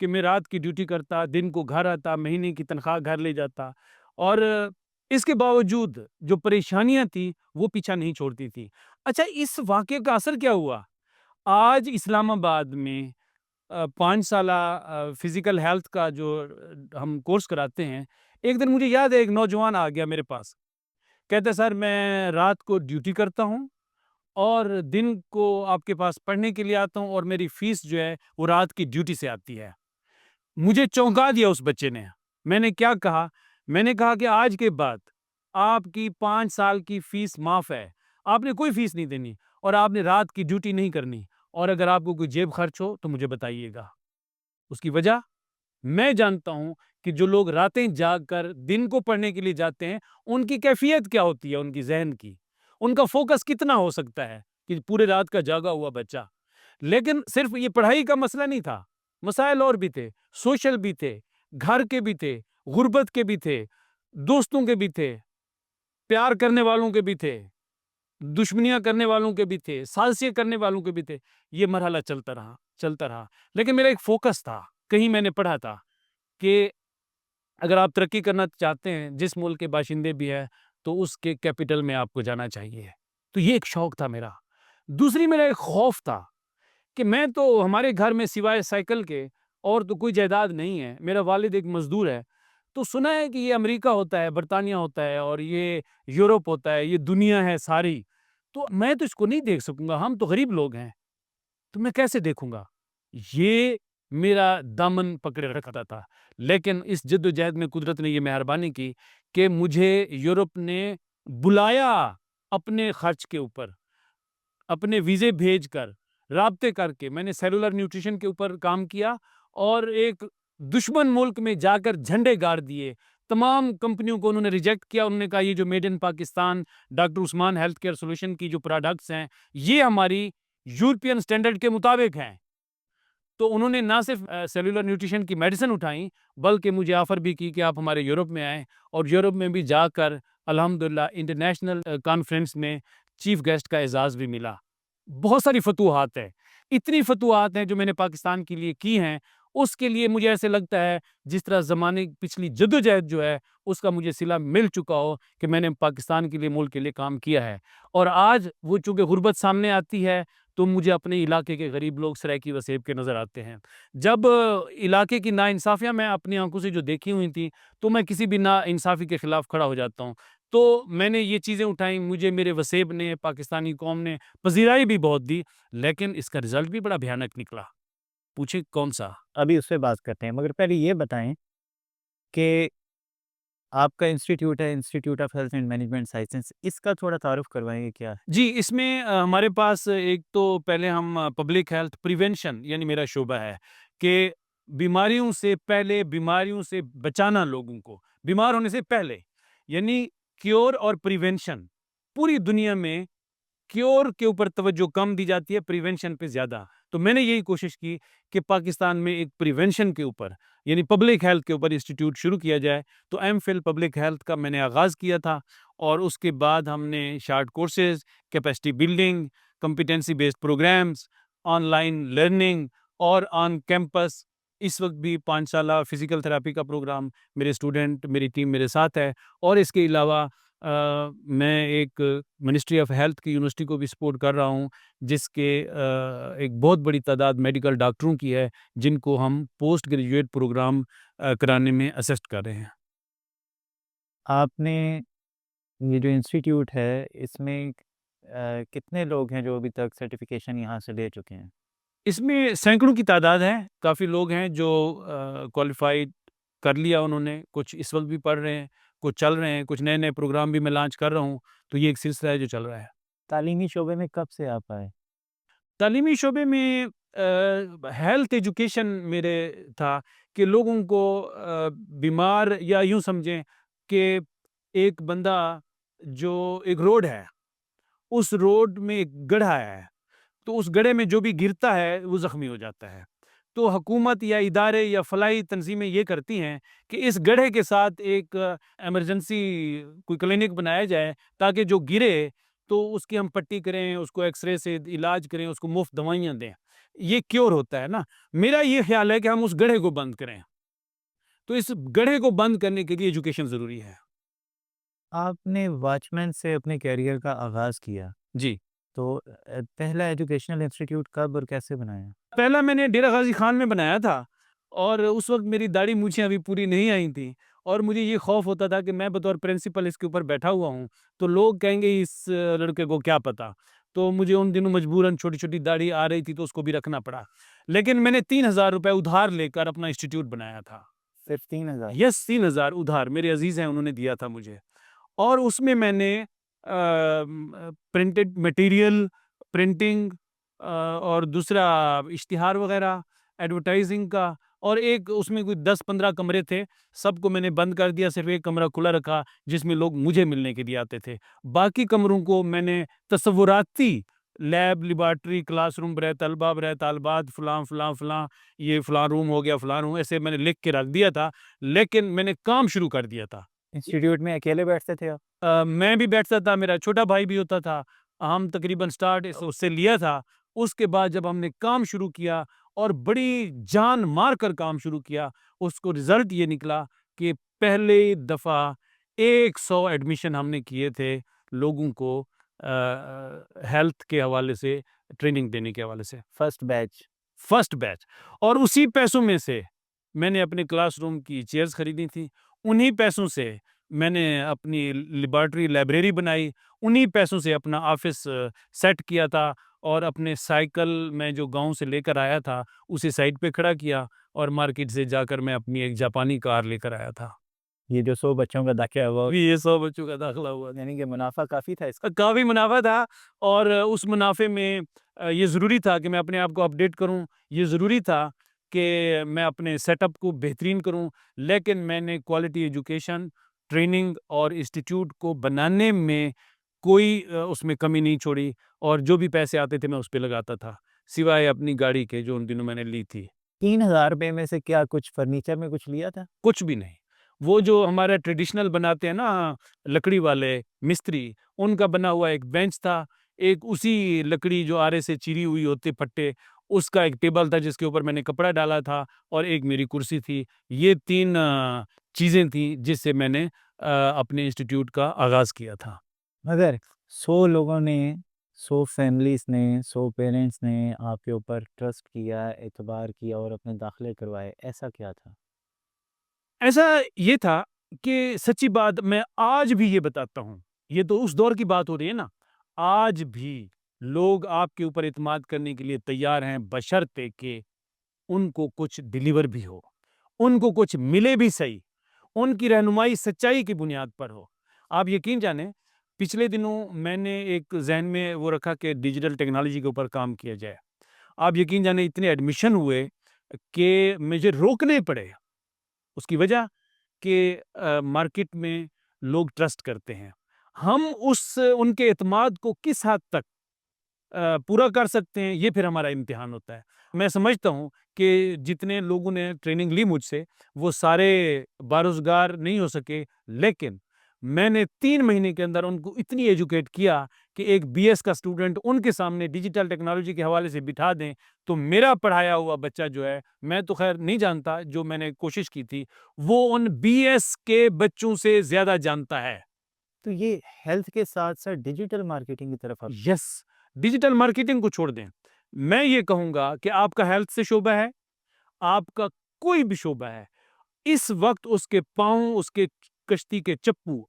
کہ میں رات کی ڈیوٹی کرتا، دن کو گھر آتا، مہینے کی تنخواہ گھر لے جاتا، اور اس کے باوجود جو پریشانیاں تھیں وہ پیچھا نہیں چھوڑتی تھی۔ اچھا، اس واقعے کا اثر کیا ہوا؟ آج اسلام آباد میں 5 سالہ فزیکل ہیلتھ کا جو ہم کورس کراتے ہیں، ایک دن مجھے یاد ہے ایک نوجوان آ گیا میرے پاس، کہتا ہے سر میں رات کو ڈیوٹی کرتا ہوں اور دن کو آپ کے پاس پڑھنے کے لیے آتا ہوں، اور میری فیس جو ہے وہ رات کی ڈیوٹی سے آتی ہے۔ مجھے چونکا دیا اس بچے نے۔ میں نے کیا کہا؟ میں نے کہا کہ آج کے بعد آپ کی 5 سال کی فیس معاف ہے، آپ نے کوئی فیس نہیں دینی، اور آپ نے رات کی ڈیوٹی نہیں کرنی، اور اگر آپ کو کوئی جیب خرچ ہو تو مجھے بتائیے گا۔ اس کی وجہ، میں جانتا ہوں کہ جو لوگ راتیں جاگ کر دن کو پڑھنے کے لیے جاتے ہیں، ان کی کیفیت کیا ہوتی ہے، ان کی ذہن کی، ان کا فوکس کتنا ہو سکتا ہے کہ پورے رات کا جاگا ہوا بچہ۔ لیکن صرف یہ پڑھائی کا مسئلہ نہیں تھا، مسائل اور بھی تھے، سوشل بھی تھے، گھر کے بھی تھے، غربت کے بھی تھے، دوستوں کے بھی تھے، پیار کرنے والوں کے بھی تھے، دشمنیاں کرنے والوں کے بھی تھے، سازشیں کرنے والوں کے بھی تھے۔ یہ مرحلہ چلتا رہا، لیکن میرا ایک فوکس تھا، کہیں میں نے پڑھا تھا کہ اگر آپ ترقی کرنا چاہتے ہیں، جس ملک کے باشندے بھی ہیں، تو اس کے کیپٹل میں آپ کو جانا چاہیے۔ تو یہ ایک شوق تھا میرا۔ دوسری میرا ایک خوف تھا کہ میں تو، ہمارے گھر میں سوائے سائیکل کے اور تو کوئی جائیداد نہیں ہے، میرا والد ایک مزدور ہے، تو سنا ہے کہ یہ امریکہ ہوتا ہے، برطانیہ ہوتا ہے، اور یہ یورپ ہوتا ہے، یہ دنیا ہے ساری، تو میں تو اس کو نہیں دیکھ سکوں گا، ہم تو غریب لوگ ہیں، تو میں کیسے دیکھوں گا؟ یہ میرا دامن پکڑے رکھتا تھا۔ لیکن اس جد و جہد میں قدرت نے یہ مہربانی کی کہ مجھے یورپ نے بلایا، اپنے خرچ کے اوپر، اپنے ویزے بھیج کر، رابطے کر کے میں نے سیلولر نیوٹریشن کے اوپر کام کیا، اور ایک دشمن ملک میں جا کر جھنڈے گاڑ دیے۔ تمام کمپنیوں کو انہوں نے ریجیکٹ کیا، انہوں نے کہا یہ جو made in Pakistan doctor Usman health care solution کی جو پروڈکٹس ہیں، یہ ہماری یورپین سٹینڈرڈ کے مطابق ہیں۔ تو انہوں نے نہ صرف سیلولر نیوٹریشن کی میڈیسن اٹھائیں، بلکہ مجھے آفر بھی کی کہ آپ ہمارے یورپ میں آئیں، اور یورپ میں بھی جا کر الحمدللہ انٹرنیشنل کانفرنس میں چیف گیسٹ کا اعزاز بھی ملا۔ بہت ساری فتوحات ہیں، اتنی فتوحات ہیں جو میں نے پاکستان کے لیے کی ہیں، اس کے لیے مجھے ایسے لگتا ہے جس طرح زمانے پچھلی جدوجہد جو ہے اس کا مجھے صلہ مل چکا ہو کہ میں نے پاکستان کے لیے، ملک کے لیے کام کیا ہے۔ اور آج وہ چونکہ غربت سامنے آتی ہے تو مجھے اپنے علاقے کے غریب لوگ سرائیکی وسیب کے نظر آتے ہیں۔ جب علاقے کی ناانصافیاں میں اپنی آنکھوں سے جو دیکھی ہوئی تھیں، تو میں کسی بھی ناانصافی کے خلاف کھڑا ہو جاتا ہوں۔ تو میں نے یہ چیزیں اٹھائیں، مجھے میرے وسیب نے، پاکستانی قوم نے پذیرائی بھی بہت دی، لیکن اس کا رزلٹ بھی بڑا بھیانک نکلا۔ پوچھیں کون سا؟ ابھی اس پہ بات کرتے ہیں، مگر پہلے یہ بتائیں کہ آپ کا انسٹیٹیوٹ ہے، institute of health and management sciences, اس کا تھوڑا تعارف کروائیں گے کیا ہے؟ جی، اس میں ہمارے پاس ایک تو پہلے ہم پبلک ہیلتھ پریونشن، یعنی میرا شعبہ ہے کہ بیماریوں سے پہلے، بیماریوں سے بچانا لوگوں کو، بیمار ہونے سے پہلے، یعنی کیور اور پریونشن۔ پوری دنیا میں کیور کے اوپر توجہ کم دی جاتی ہے، پریونشن پہ زیادہ۔ تو میں نے یہی کوشش کی کہ پاکستان میں ایک پریونشن کے اوپر، یعنی پبلک ہیلتھ کے اوپر انسٹیٹیوٹ شروع کیا جائے۔ تو ایم فل پبلک ہیلتھ کا میں نے آغاز کیا تھا، اور اس کے بعد ہم نے short courses, capacity building, competency based programmes, online learning اور آن کیمپس۔ اس وقت بھی 5 سالہ فزیکل تھراپی کا پروگرام، میرے اسٹوڈنٹ، میری ٹیم میرے ساتھ ہے، اور اس کے علاوہ میں ایک منسٹری آف ہیلتھ کی یونیورسٹی کو بھی سپورٹ کر رہا ہوں، جس کے ایک بہت بڑی تعداد میڈیکل ڈاکٹروں کی ہے، جن کو ہم پوسٹ گریجویٹ پروگرام کرانے میں اسسٹ کر رہے ہیں۔ آپ نے یہ جو انسٹیٹیوٹ ہے، اس میں کتنے لوگ ہیں جو ابھی تک سرٹیفکیشن یہاں سے لے چکے ہیں؟ اس میں سینکڑوں کی تعداد ہے، کافی لوگ ہیں جو کوالیفائڈ کر لیا انہوں نے، کچھ اس وقت بھی پڑھ رہے ہیں، کچھ چل رہے ہیں، کچھ نئے نئے پروگرام بھی میں لانچ کر رہا ہوں۔ تو یہ ایک سلسلہ ہے جو چل رہا ہے۔ تعلیمی شعبے میں کب سے آپ آئے؟ تعلیمی شعبے میں ہیلتھ ایجوکیشن میرے تھا کہ لوگوں کو بیمار، یا یوں سمجھیں کہ ایک بندہ جو ایک روڈ ہے، اس روڈ میں ایک گڑھا ہے، تو اس گڑھے میں جو بھی گرتا ہے وہ زخمی ہو جاتا ہے۔ تو حکومت یا ادارے یا فلاحی تنظیمیں یہ کرتی ہیں کہ اس گڑھے کے ساتھ ایک ایمرجنسی کوئی کلینک بنایا جائے، تاکہ جو گرے تو اس کی ہم پٹی کریں، اس کو ایکس رے سے علاج کریں، اس کو مفت دوائیاں دیں۔ یہ کیور ہوتا ہے نا. میرا یہ خیال ہے کہ ہم اس گڑھے کو بند کریں. تو اس گڑھے کو بند کرنے کے لیے ایجوکیشن ضروری ہے. آپ نے واچ مین سے اپنے کیریئر کا آغاز کیا، جی. تو پہلا ایجوکیشنل انسٹیٹیوٹ کب اور کیسے بنایا؟ پہلا میں نے ڈیرہ غازی خان میں بنایا تھا، اور اس وقت میری داڑھی مونچھیں ابھی پوری نہیں آئی تھیں، اور مجھے یہ خوف ہوتا تھا کہ میں بطور پرنسپل اس کے اوپر بیٹھا ہوا ہوں تو لوگ کہیں گے اس لڑکے کو کیا پتا. تو مجھے ان دنوں مجبوراً چھوٹی چھوٹی داڑھی آ رہی تھی تو اس کو بھی رکھنا پڑا. لیکن میں نے 3,000 روپے ادھار لے کر اپنا انسٹیٹیوٹ بنایا تھا. صرف 3,000؟ یس، 3,000 ادھار میرے عزیز ہیں انہوں نے دیا تھا مجھے. اور اس میں میں نے پرنٹڈ مٹیریل، پرنٹنگ، اور دوسرا اشتہار وغیرہ، ایڈورٹائزنگ کا، اور ایک اس میں کوئی 10-15 کمرے تھے، سب کو میں نے بند کر دیا، صرف ایک کمرہ کھلا رکھا جس میں لوگ مجھے ملنے کے لیے آتے تھے. باقی کمروں کو میں نے تصوراتی لیب، لیبارٹری، کلاس روم برائے طلبہ، برائے طالبات، فلاں فلاں فلاں، یہ فلاں روم ہو گیا، فلاں روم، ایسے میں نے لکھ کے رکھ دیا تھا. لیکن میں نے کام شروع کر دیا تھا. انسٹیٹیوٹ میں اکیلے بیٹھتے تھے آپ؟ میں بھی بیٹھتا تھا، میرا چھوٹا بھائی بھی ہوتا تھا. ہم تقریباً سٹارٹ اس سے لیا تھا. اس کے بعد جب ہم نے کام شروع کیا اور بڑی جان مار کر کام شروع کیا، اس کو رزلٹ یہ نکلا کہ پہلے دفعہ 100 ایڈمیشن ہم نے کیے تھے لوگوں کو ہیلتھ کے حوالے سے، ٹریننگ دینے کے حوالے سے. First batch? First batch. اور اسی پیسوں میں سے میں نے اپنے کلاس روم کی چیئرز خریدی تھی، انہی پیسوں سے میں نے اپنی لیبارٹری لائبریری بنائی، انہی پیسوں سے اپنا آفس سیٹ کیا تھا، اور اپنے سائیکل میں جو گاؤں سے لے کر آیا تھا اسے سائٹ پہ کھڑا کیا، اور مارکیٹ سے جا کر میں اپنی ایک جاپانی کار لے کر آیا تھا. یہ جو 100 بچوں کا داخلہ ہوا، ابھی یہ 100 بچوں کا داخلہ ہوا تھا. یعنی کہ منافع کافی تھا اس کا؟ کافی منافع تھا، اور اس منافع میں یہ ضروری تھا کہ میں اپنے آپ کو اپڈیٹ کروں، یہ ضروری تھا کہ میں اپنے سیٹ اپ کو بہترین کروں. لیکن میں نے کوالٹی ایجوکیشن، ٹریننگ اور انسٹیٹیوٹ کو بنانے میں کوئی اس میں کمی نہیں چھوڑی، اور جو بھی پیسے آتے تھے میں اس پہ لگاتا تھا، سوائے اپنی گاڑی کے جو ان دنوں میں نے لی تھی. 3,000 روپے میں سے کیا کچھ فرنیچر میں کچھ لیا تھا؟ کچھ بھی نہیں. وہ جو ہمارا ٹریڈیشنل بناتے ہیں نا لکڑی والے مستری، ان کا بنا ہوا ایک بینچ تھا، ایک اسی لکڑی جو آرے سے چیری ہوئی ہوتے پٹے، اس کا ایک ٹیبل تھا جس کے اوپر میں نے کپڑا ڈالا تھا، اور ایک میری کرسی تھی. یہ 3 چیزیں تھیں جس سے میں نے اپنے انسٹیٹیوٹ کا آغاز کیا تھا. مگر 100 لوگوں نے، 100 فیملیز نے، 100 پیرنٹس نے آپ کے اوپر ٹرسٹ کیا، اعتبار کیا اور اپنے داخلے کروائے، ایسا کیا تھا؟ ایسا یہ تھا کہ سچی بات میں آج بھی یہ بتاتا ہوں، یہ تو اس دور کی بات ہو رہی ہے نا، آج بھی لوگ آپ کے اوپر اعتماد کرنے کے لیے تیار ہیں، بشرطے کہ ان کو کچھ ڈیلیور بھی ہو، ان کو کچھ ملے بھی صحیح، ان کی رہنمائی سچائی کی بنیاد پر ہو. آپ یقین جانیں، پچھلے دنوں میں نے ایک ذہن میں وہ رکھا کہ ڈیجیٹل ٹیکنالوجی کے اوپر کام کیا جائے. آپ یقین جانیں اتنے ایڈمیشن ہوئے کہ مجھے روکنے پڑے. اس کی وجہ کہ مارکیٹ میں لوگ ٹرسٹ کرتے ہیں. ہم ان کے اعتماد کو کس حد تک پورا کر سکتے ہیں، یہ پھر ہمارا امتحان ہوتا ہے. میں سمجھتا ہوں کہ جتنے لوگوں نے ٹریننگ لی مجھ سے وہ سارے باروزگار نہیں ہو سکے، لیکن میں نے 3 مہینے کے اندر ان کو اتنی ایجوکیٹ کیا کہ ایک بی ایس کا اسٹوڈنٹ ان کے سامنے ڈیجیٹل ٹیکنالوجی کے حوالے سے بٹھا دیں تو میرا پڑھایا ہوا بچہ جو ہے، میں تو خیر نہیں جانتا، جو میں نے کوشش کی تھی وہ ان بی ایس کے بچوں سے زیادہ جانتا ہے. تو یہ ہیلتھ کے ساتھ ساتھ ڈیجیٹل مارکیٹنگ کی طرف آپ؟ یس. ڈیجیٹل مارکیٹنگ کو چھوڑ دیں، میں یہ کہوں گا کہ آپ کا ہیلتھ سے شعبہ ہے، آپ کا کوئی بھی شعبہ ہے، اس وقت اس کے پاؤں، اس کے کشتی کے چپو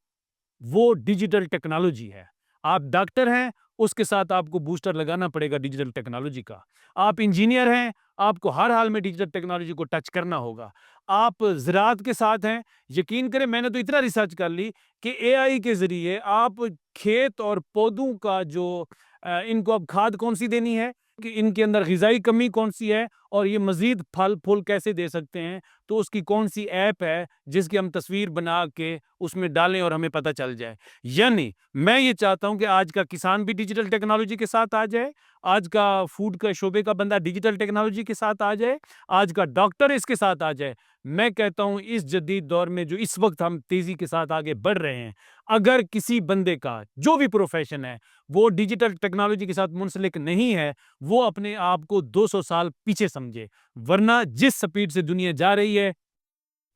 وہ ڈیجیٹل ٹیکنالوجی ہے. آپ ڈاکٹر ہیں، اس کے ساتھ آپ کو بوسٹر لگانا پڑے گا ڈیجیٹل ٹیکنالوجی کا. آپ انجینئر ہیں، آپ کو ہر حال میں ڈیجیٹل ٹیکنالوجی کو ٹچ کرنا ہوگا. آپ زراعت کے ساتھ ہیں، یقین کریں میں نے تو اتنا ریسرچ کر لی کہ اے آئی کے ذریعے آپ کھیت اور پودوں کا جو ان کو اب کھاد کون سی دینی ہے، کہ ان کے اندر غذائی کمی کون سی ہے، اور یہ مزید پھل پھول کیسے دے سکتے ہیں، تو اس کی کون سی ایپ ہے جس کی ہم تصویر بنا کے اس میں ڈالیں اور ہمیں پتہ چل جائے۔ یعنی میں یہ چاہتا ہوں کہ آج کا کسان بھی ڈیجیٹل ٹیکنالوجی کے ساتھ آ جائے، آج کا فوڈ کا شعبے کا بندہ ڈیجیٹل ٹیکنالوجی کے ساتھ آ جائے، آج کا ڈاکٹر اس کے ساتھ آ جائے۔ میں کہتا ہوں اس جدید دور میں جو اس وقت ہم تیزی کے ساتھ آگے بڑھ رہے ہیں، اگر کسی بندے کا جو بھی پروفیشن ہے وہ ڈیجیٹل ٹیکنالوجی کے ساتھ منسلک نہیں ہے، وہ اپنے آپ کو 200 سال پیچھے سمجھے، ورنہ جس سپیڈ سے دنیا جا رہی ہے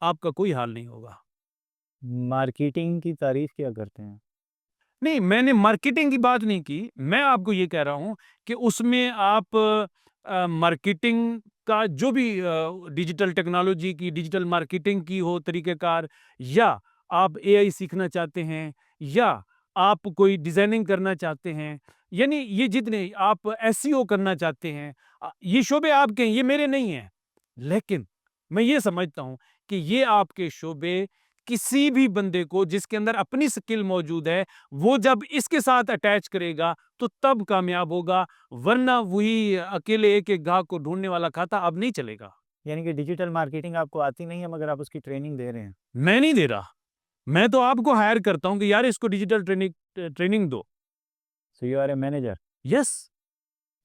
آپ کا کوئی حال نہیں ہوگا۔ مارکیٹنگ کی تعریف کیا کرتے ہیں؟ نہیں، میں نے مارکیٹنگ کی بات نہیں کی، میں آپ کو یہ کہہ رہا ہوں کہ اس میں آپ مارکیٹنگ کا جو بھی ڈیجیٹل ٹیکنالوجی کی، ڈیجیٹل مارکیٹنگ کی ہو طریقہ کار، یا آپ اے آئی سیکھنا چاہتے ہیں، یا آپ کوئی ڈیزائننگ کرنا چاہتے ہیں، یعنی یہ جتنے آپ ایس سی او کرنا چاہتے ہیں، یہ شعبے آپ کے ہیں، یہ میرے نہیں ہیں، لیکن میں یہ سمجھتا ہوں کہ یہ آپ کے شعبے کسی بھی بندے کو جس کے اندر اپنی سکل موجود ہے، وہ جب اس کے ساتھ اٹیچ کرے گا تو تب کامیاب ہوگا، ورنہ وہی اکیلے ایک ایک گاہک کو ڈھونڈنے والا کھاتا اب نہیں چلے گا۔ یعنی کہ ڈیجیٹل مارکیٹنگ آپ کو آتی نہیں ہے مگر آپ اس کی ٹریننگ دے رہے ہیں؟ میں نہیں دے رہا، میں تو آپ کو ہائر کرتا ہوں کہ یار اس کو ڈیجیٹل ٹریننگ دو۔ So you are a manager? Yes,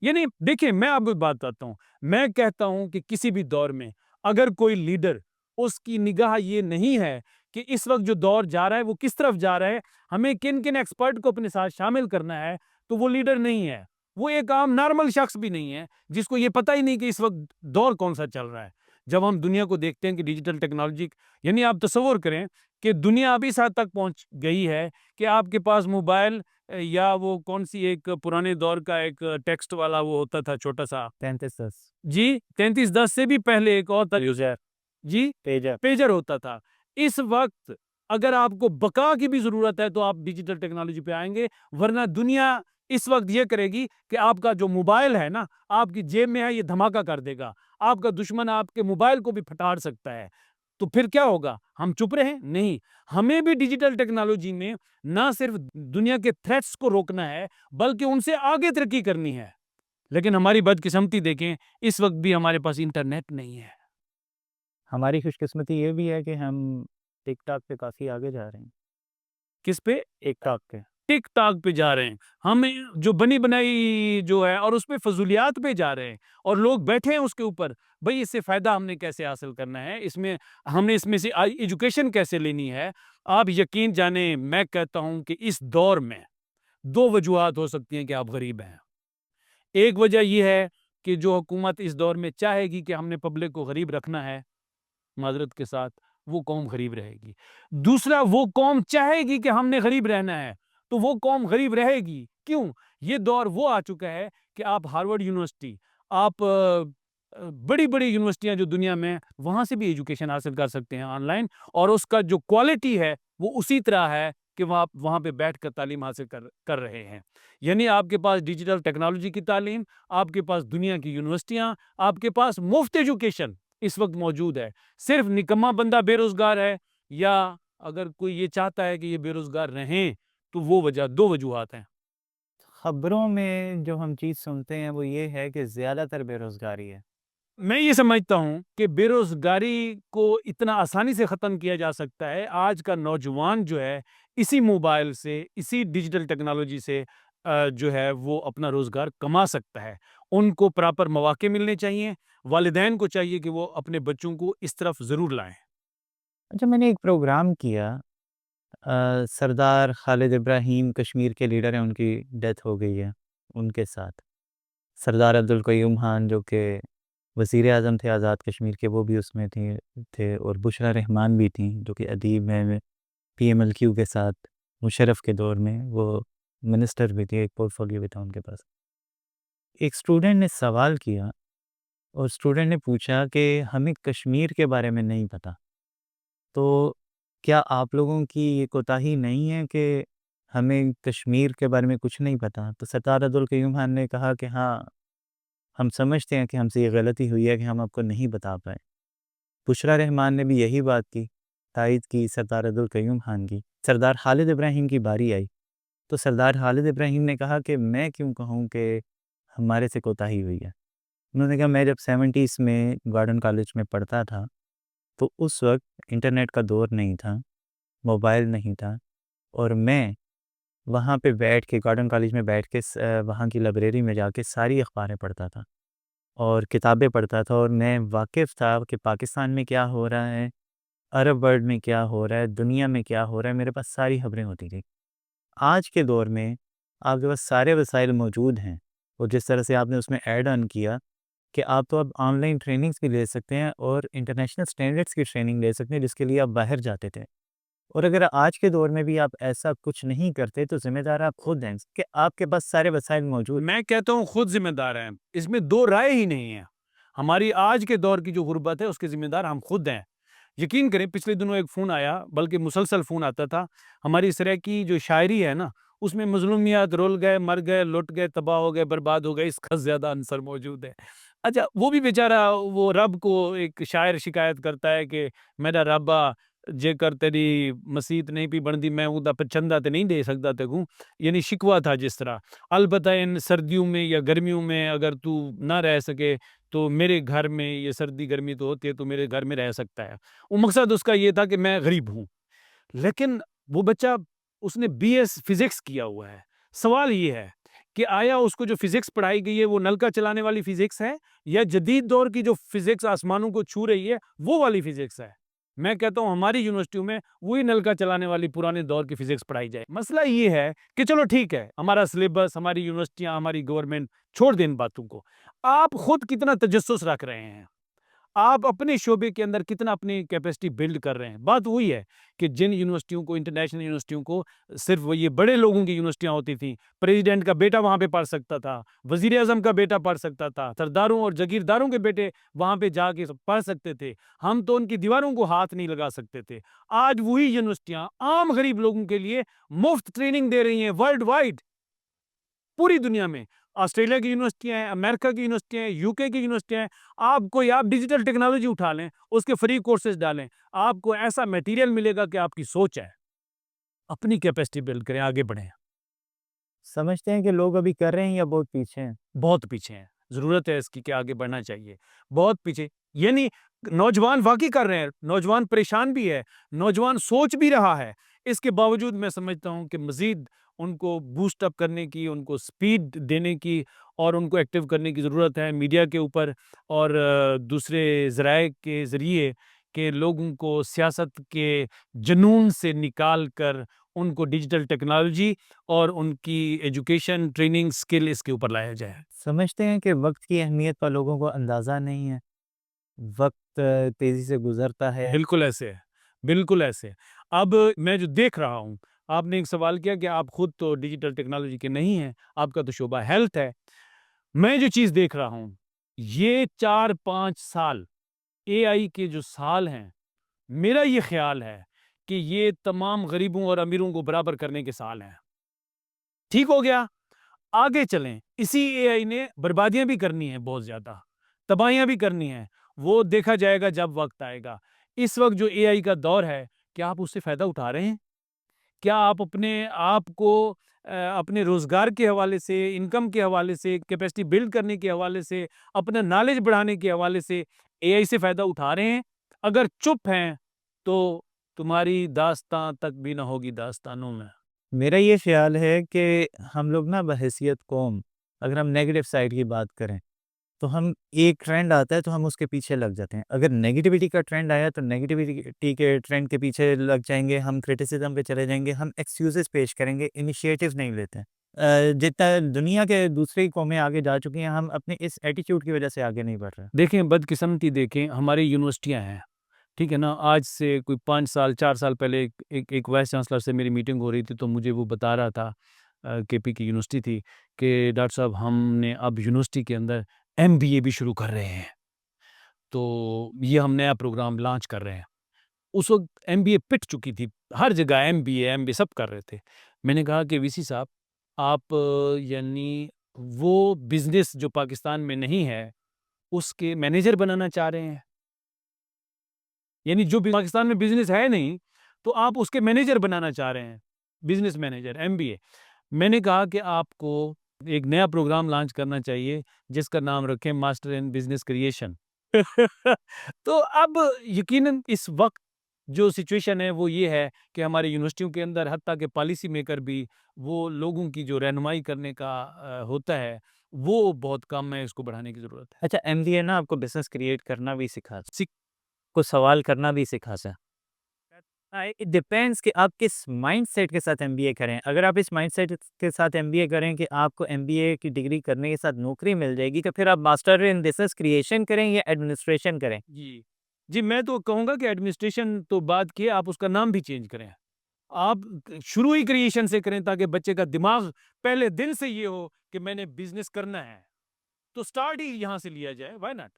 یعنی دیکھیں میں آپ کو بات بتاتا ہوں، میں کہتا ہوں کہ کسی بھی دور میں اگر کوئی لیڈر، اس کی نگاہ یہ نہیں ہے کہ اس وقت جو دور جا رہا ہے وہ کس طرف جا رہا ہے، ہمیں کن کن ایکسپرٹ کو اپنے ساتھ شامل کرنا ہے، تو وہ لیڈر نہیں ہے، وہ ایک عام نارمل شخص بھی نہیں ہے جس کو یہ پتہ ہی نہیں کہ اس وقت دور کون سا چل رہا ہے۔ جب ہم دنیا کو دیکھتے ہیں کہ ڈیجیٹل ٹیکنالوجی، یعنی آپ تصور کریں کہ دنیا اب اس حد تک پہنچ گئی ہے کہ آپ کے پاس موبائل یا وہ کون سی ایک پرانے دور کا ایک ٹیکسٹ والا وہ ہوتا تھا چھوٹا سا، 3310 جی 3310 سے بھی پہلے ایک اور تھا، یوزر جی پیجر۔ پیجر ہوتا تھا۔ اس وقت اگر آپ کو بقا کی بھی ضرورت ہے تو آپ ڈیجیٹل ٹیکنالوجی پہ آئیں گے، ورنہ دنیا اس وقت یہ کرے گی کہ آپ کا جو موبائل ہے نا آپ کی جیب میں ہے، یہ دھماکہ کر دے گا، آپ کا دشمن آپ کے موبائل کو بھی پھٹار سکتا ہے، تو پھر کیا ہوگا؟ ہم چپ رہے؟ نہیں، ہمیں بھی ڈیجیٹل ٹیکنالوجی میں نہ صرف دنیا کے تھریٹس کو روکنا ہے بلکہ ان سے آگے ترقی کرنی ہے، لیکن ہماری بدقسمتی دیکھیں اس وقت بھی ہمارے پاس انٹرنیٹ نہیں ہے۔ ہماری خوش قسمتی یہ بھی ہے کہ ہم ٹک ٹاک پہ کافی آگے جا رہے ہیں۔ کس پہ؟ ٹک ٹاک پہ۔ ٹک ٹاک پہ جا رہے ہیں ہم، جو بنی بنائی جو ہے، اور اس پہ فضولیات پہ جا رہے ہیں اور لوگ بیٹھے ہیں اس کے اوپر، بھئی اس سے فائدہ ہم نے کیسے حاصل کرنا ہے، اس میں ہم نے اس میں سے ایجوکیشن کیسے لینی ہے۔ آپ یقین جانیں، میں کہتا ہوں کہ اس دور میں دو وجوہات ہو سکتی ہیں کہ آپ غریب ہیں۔ ایک وجہ یہ ہے کہ جو حکومت اس دور میں چاہے گی کہ ہم نے پبلک کو غریب رکھنا ہے، معذرت کے ساتھ وہ قوم غریب رہے گی۔ دوسرا، وہ قوم چاہے گی کہ ہم نے غریب رہنا ہے تو وہ قوم غریب رہے گی۔ کیوں؟ یہ دور وہ آ چکا ہے کہ آپ ہارورڈ یونیورسٹی، آپ بڑی بڑی یونیورسٹیاں جو دنیا میں، وہاں سے بھی ایجوکیشن حاصل کر سکتے ہیں آن لائن، اور اس کا جو کوالٹی ہے وہ اسی طرح ہے کہ وہاں پہ بیٹھ کر تعلیم حاصل کر رہے ہیں۔ یعنی آپ کے پاس ڈیجیٹل ٹیکنالوجی کی تعلیم، آپ کے پاس دنیا کی یونیورسٹیاں، آپ کے پاس مفت ایجوکیشن اس وقت موجود ہے۔ صرف نکما بندہ بے روزگار ہے، یا اگر کوئی یہ چاہتا ہے کہ یہ بے روزگار رہیں، تو وہ دو وجوہات ہیں۔ خبروں میں جو ہم چیز سنتے ہیں وہ یہ ہے کہ زیادہ تر بے روزگاری ہے۔ میں یہ سمجھتا ہوں کہ بے روزگاری کو اتنا آسانی سے ختم کیا جا سکتا ہے۔ آج کا نوجوان جو ہے اسی موبائل سے، اسی ڈیجیٹل ٹیکنالوجی سے جو ہے وہ اپنا روزگار کما سکتا ہے۔ ان کو پراپر مواقع ملنے چاہیے، والدین کو چاہیے کہ وہ اپنے بچوں کو اس طرف ضرور لائیں۔ اچھا، میں نے ایک پروگرام کیا، سردار خالد ابراہیم کشمیر کے لیڈر ہیں، ان کی ڈیتھ ہو گئی ہے، ان کے ساتھ سردار عبدالقیوم خان جو کہ وزیر اعظم تھے آزاد کشمیر کے، وہ بھی اس میں تھے، اور بشریٰ رحمان بھی تھیں جو کہ ادیب ہیں، پی ایم ایل کیو کے ساتھ مشرف کے دور میں وہ منسٹر بھی تھے، ایک پورٹ فولیو بھی تھا ان کے پاس۔ ایک اسٹوڈنٹ نے سوال کیا، اور اسٹوڈنٹ نے پوچھا کہ ہمیں کشمیر کے بارے میں نہیں پتہ، تو کیا آپ لوگوں کی یہ کوتاہی نہیں ہے کہ ہمیں کشمیر کے بارے میں کچھ نہیں پتہ؟ تو سردار عبدالقیوم خان نے کہا کہ ہاں، ہم سمجھتے ہیں کہ ہم سے یہ غلطی ہوئی ہے کہ ہم آپ کو نہیں بتا پائے۔ بشریٰ رحمان نے بھی یہی بات کی، تائید کی سردار عبدالقیوم خان کی۔ سردار خالد ابراہیم کی باری آئی تو سردار خالد ابراہیم نے کہا کہ میں کیوں کہوں کہ ہمارے سے کوتاہی ہوئی ہے، انہوں نے کہا میں جب 70s میں گارڈن کالج میں پڑھتا تھا تو اس وقت انٹرنیٹ کا دور نہیں تھا، موبائل نہیں تھا، اور میں وہاں پہ بیٹھ کے گارڈن کالج میں بیٹھ کے وہاں کی لائبریری میں جا کے ساری اخباریں پڑھتا تھا اور کتابیں پڑھتا تھا، اور میں واقف تھا کہ پاکستان میں کیا ہو رہا ہے، عرب ورلڈ میں کیا ہو رہا ہے، دنیا میں کیا ہو رہا ہے، میرے پاس ساری خبریں ہوتی تھیں۔ آج کے دور میں آپ کے پاس سارے وسائل موجود ہیں، اور جس طرح سے آپ نے اس میں ایڈ آن کیا کہ آپ تو اب آن لائن ٹریننگز بھی لے سکتے ہیں اور انٹرنیشنل سٹینڈرڈز کی ٹریننگ لے سکتے ہیں جس کے لیے آپ باہر جاتے تھے، اور اگر آج کے دور میں بھی آپ ایسا کچھ نہیں کرتے تو ذمہ دار آپ خود ہیں کہ آپ کے پاس سارے وسائل موجود۔ میں کہتا ہوں خود ذمہ دار ہیں، اس میں دو رائے ہی نہیں ہے۔ ہماری آج کے دور کی جو غربت ہے اس کے ذمہ دار ہم خود ہیں۔ یقین کریں پچھلے دنوں ایک فون آیا، بلکہ مسلسل فون آتا تھا، ہماری اس طرح کی جو شاعری ہے نا اس میں مظلومیات، رول گئے، مر گئے، لٹ گئے، تباہ ہو گئے، برباد ہو گئے، اس کا زیادہ عنصر موجود ہے۔ اچھا وہ بھی بیچارہ وہ رب کو ایک شاعر شکایت کرتا ہے کہ میرا ربا جے کر تیری مسیت نہیں پی بندی میں ادا پہ چندہ تے نہیں دے سکتا تے کو، یعنی شکوہ تھا جس طرح۔ البتہ ان سردیوں میں یا گرمیوں میں اگر تو نہ رہ سکے تو میرے گھر میں، یہ سردی گرمی تو ہوتی ہے، تو میرے گھر میں رہ سکتا ہے۔ وہ مقصد اس کا یہ تھا کہ میں غریب ہوں۔ لیکن وہ بچہ اس نے بی ایس فزکس کیا ہوا ہے۔ سوال یہ ہے کہ آیا اس کو جو فزکس پڑھائی گئی ہے وہ نلکا چلانے والی فزکس ہے یا جدید دور کی جو فزکس آسمانوں کو چھو رہی ہے وہ والی فزکس ہے؟ میں کہتا ہوں ہماری یونیورسٹیوں میں وہی نلکا چلانے والی پرانے دور کی فزکس پڑھائی جائے۔ مسئلہ یہ ہے کہ چلو ٹھیک ہے، ہمارا سلیبس، ہماری یونیورسٹیاں، ہماری گورنمنٹ چھوڑ دیں ان باتوں کو۔ آپ خود کتنا تجسس رکھ رہے ہیں؟ آپ اپنے شعبے کے اندر کتنا اپنی کیپیسٹی بلڈ کر رہے ہیں؟ بات وہی ہے کہ جن یونیورسٹیوں کو، انٹرنیشنل یونیورسٹیوں کو صرف وہ یہ بڑے لوگوں کی یونیورسٹیاں ہوتی تھیں، پریزیڈنٹ کا بیٹا وہاں پہ پڑھ سکتا تھا، وزیر اعظم کا بیٹا پڑھ سکتا تھا، سرداروں اور جگیرداروں کے بیٹے وہاں پہ جا کے پڑھ سکتے تھے، ہم تو ان کی دیواروں کو ہاتھ نہیں لگا سکتے تھے۔ آج وہی یونیورسٹیاں عام غریب لوگوں کے لیے مفت ٹریننگ دے رہی ہیں ورلڈ وائڈ، پوری دنیا میں۔ آسٹریلیا کی یونیورسٹیاں ہیں، امریکہ کی یونیورسٹیاں ہیں، یو کے کی یونیورسٹیاں ہیں۔ آپ ڈیجیٹل ٹیکنالوجی اٹھا لیں، اس کے فری کورسز ڈالیں، آپ کو ایسا میٹیریل ملے گا کہ آپ کی سوچ ہے۔ اپنی کیپیسٹی بلڈ کریں، آگے بڑھیں۔ سمجھتے ہیں کہ لوگ ابھی کر رہے ہیں یا بہت پیچھے ہیں؟ بہت پیچھے ہیں، ضرورت ہے اس کی کہ آگے بڑھنا چاہیے۔ بہت پیچھے، یعنی نوجوان واقعی کر رہے ہیں، نوجوان پریشان بھی ہے، نوجوان سوچ بھی رہا ہے، اس کے باوجود میں سمجھتا ہوں کہ مزید ان کو بوسٹ اپ کرنے کی، ان کو سپیڈ دینے کی اور ان کو ایکٹیو کرنے کی ضرورت ہے میڈیا کے اوپر اور دوسرے ذرائع کے ذریعے، کہ لوگوں کو سیاست کے جنون سے نکال کر ان کو ڈیجیٹل ٹیکنالوجی اور ان کی ایجوکیشن، ٹریننگ، سکل، اس کے اوپر لایا جائے۔ سمجھتے ہیں کہ وقت کی اہمیت کا لوگوں کو اندازہ نہیں ہے، وقت تیزی سے گزرتا ہے۔ بالکل ایسے ہے، بالکل ایسے ہے۔ اب میں جو دیکھ رہا ہوں، آپ نے ایک سوال کیا کہ آپ خود تو ڈیجیٹل ٹیکنالوجی کے نہیں ہیں، آپ کا تو شعبہ ہیلتھ ہے۔ میں جو چیز دیکھ رہا ہوں، یہ 4-5 سال اے آئی کے جو سال ہیں، میرا یہ خیال ہے کہ یہ تمام غریبوں اور امیروں کو برابر کرنے کے سال ہیں۔ ٹھیک ہو گیا، آگے چلیں۔ اسی اے آئی نے بربادیاں بھی کرنی ہیں، بہت زیادہ تباہیاں بھی کرنی ہیں، وہ دیکھا جائے گا جب وقت آئے گا۔ اس وقت جو اے آئی کا دور ہے، کیا آپ اس سے فائدہ اٹھا رہے ہیں؟ کیا آپ اپنے آپ کو اپنے روزگار کے حوالے سے، انکم کے حوالے سے، کیپیسٹی بلڈ کرنے کے حوالے سے، اپنا نالج بڑھانے کے حوالے سے اے آئی سے فائدہ اٹھا رہے ہیں؟ اگر چپ ہیں تو تمہاری داستان تک بھی نہ ہوگی داستانوں میں۔ میرا یہ خیال ہے کہ ہم لوگ نا بحیثیت قوم، اگر ہم نیگیٹو سائڈ کی بات کریں تو ہم ایک ٹرینڈ آتا ہے تو ہم اس کے پیچھے لگ جاتے ہیں۔ اگر نیگیٹیوٹی کا ٹرینڈ آیا تو نیگیٹیوٹی کے ٹرینڈ کے پیچھے لگ جائیں گے، ہم کرٹیسزم پہ چلے جائیں گے، ہم ایکسکیوزز پیش کریں گے، انیشیٹو نہیں لیتے ہیں۔ جتنا دنیا کے دوسری قومیں آگے جا چکی ہیں، ہم اپنے اس ایٹیٹیوڈ کی وجہ سے آگے نہیں بڑھ رہے۔ دیکھیں بدقسمتی، دیکھیں ہماری یونیورسٹیاں ہیں، ٹھیک ہے نا، آج سے کوئی 5 سال 4 سال پہلے ایک وائس چانسلر سے میری میٹنگ ہو رہی تھی تو مجھے وہ بتا رہا تھا، کے پی کی یونیورسٹی تھی، کہ ڈاکٹر صاحب ہم نے اب یونیورسٹی کے اندر ایم بی اے بھی شروع کر رہے ہیں، تو یہ ہم نیا پروگرام لانچ کر رہے ہیں۔ اس وقت ایم بی اے پٹ چکی تھی، ہر جگہ ایم بی اے سب کر رہے تھے۔ میں نے کہا کہ وی سی صاحب آپ یعنی وہ بزنس جو پاکستان میں نہیں ہے اس کے مینیجر بنانا چاہ رہے ہیں؟ یعنی جو پاکستان میں بزنس ہے نہیں تو آپ اس کے مینیجر بنانا چاہ رہے ہیں، بزنس مینیجر، ایم بی اے۔ میں نے کہا کہ آپ کو ایک نیا پروگرام لانچ کرنا چاہیے جس کا نام رکھیں ماسٹر ان بزنس کریشن. تو اب یقیناً اس وقت جو سچویشن ہے وہ یہ ہے کہ ہماری یونیورسٹیوں کے اندر حتیٰ کہ پالیسی میکر بھی وہ لوگوں کی جو رہنمائی کرنے کا ہوتا ہے وہ بہت کم ہے. اس کو بڑھانے کی ضرورت ہے. اچھا MBA نا آپ کو بزنس کریٹ کرنا بھی سکھاتا ہے، کو سوال کرنا بھی سکھاتا ہے. اٹ ڈپینڈس کہ آپ کس مائنڈ سیٹ کے ساتھ MBA کریں. اگر آپ اس مائنڈ سیٹ کے ساتھ MBA کریں کہ آپ کو MBA کی ڈگری کرنے کے ساتھ نوکری مل جائے گی، تو پھر آپ ماسٹر ان بزنس کریشن کریں یا ایڈمنسٹریشن کریں. جی میں تو کہوں گا کہ ایڈمنسٹریشن تو بعد کی آپ اس کا نام بھی چینج کریں. آپ شروع ہی کریشن سے کریں تاکہ بچے کا دماغ پہلے دن سے یہ ہو کہ میں نے بزنس کرنا ہے. تو سٹارٹ ہی یہاں سے لیا جائے. Why not?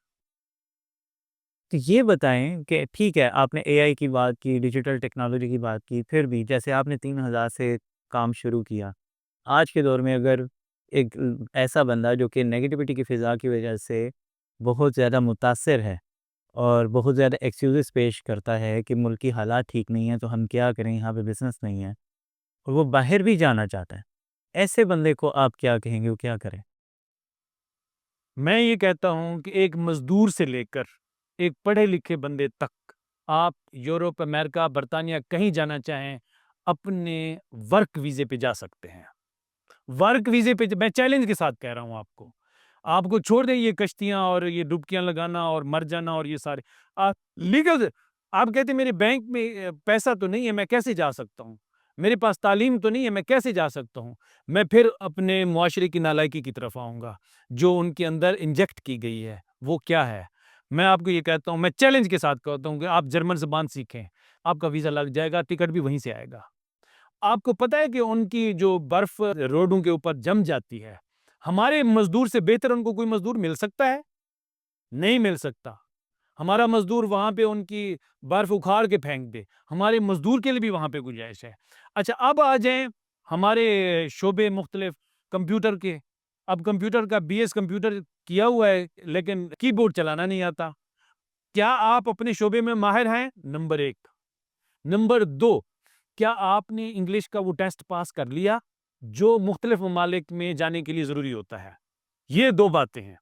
تو یہ بتائیں کہ ٹھیک ہے آپ نے AI کی بات کی، ڈیجیٹل ٹیکنالوجی کی بات کی، پھر بھی جیسے آپ نے 3000 سے کام شروع کیا، آج کے دور میں اگر ایک ایسا بندہ جو کہ نیگیٹیوٹی کی فضا کی وجہ سے بہت زیادہ متاثر ہے اور بہت زیادہ ایکسکیوزز پیش کرتا ہے کہ ملکی حالات ٹھیک نہیں ہیں تو ہم کیا کریں، یہاں پہ بزنس نہیں ہے، اور وہ باہر بھی جانا چاہتا ہے، ایسے بندے کو آپ کیا کہیں گے وہ کیا کریں؟ میں یہ کہتا ہوں کہ ایک مزدور سے لے کر ایک پڑھے لکھے بندے تک آپ یورپ، امریکہ، برطانیہ کہیں جانا چاہیں اپنے ورک ویزے پہ جا سکتے ہیں. ورک ویزے پہ میں چیلنج کے ساتھ کہہ رہا ہوں آپ کو چھوڑ دیں یہ کشتیاں اور یہ ڈبکیاں لگانا اور مر جانا اور یہ سارے لیگل. آپ کہتے ہیں میرے بینک میں پیسہ تو نہیں ہے، میں کیسے جا سکتا ہوں؟ میرے پاس تعلیم تو نہیں ہے، میں کیسے جا سکتا ہوں؟ میں پھر اپنے معاشرے کی نالائکی کی طرف آؤں گا جو ان کے اندر انجیکٹ کی گئی ہے. وہ کیا ہے؟ میں آپ کو یہ کہتا ہوں، میں چیلنج کے ساتھ کہتا ہوں کہ آپ جرمن زبان سیکھیں، آپ کا ویزا لگ جائے گا، ٹکٹ بھی وہیں سے آئے گا. آپ کو پتہ ہے کہ ان کی جو برف روڈوں کے اوپر جم جاتی ہے، ہمارے مزدور سے بہتر ان کو کوئی مزدور مل سکتا ہے؟ نہیں مل سکتا. ہمارا مزدور وہاں پہ ان کی برف اکھاڑ کے پھینک دے، ہمارے مزدور کے لیے بھی وہاں پہ گنجائش ہے. اچھا اب آ جائیں ہمارے شعبے مختلف کمپیوٹر کے. اب کمپیوٹر کا BS کمپیوٹر کیا ہوا ہے لیکن کی بورڈ چلانا نہیں آتا. کیا آپ اپنے شعبے میں ماہر ہیں؟ نمبر 1. نمبر 2، کیا آپ نے انگلش کا وہ ٹیسٹ پاس کر لیا جو مختلف ممالک میں جانے کے لیے ضروری ہوتا ہے؟ یہ 2 باتیں ہیں.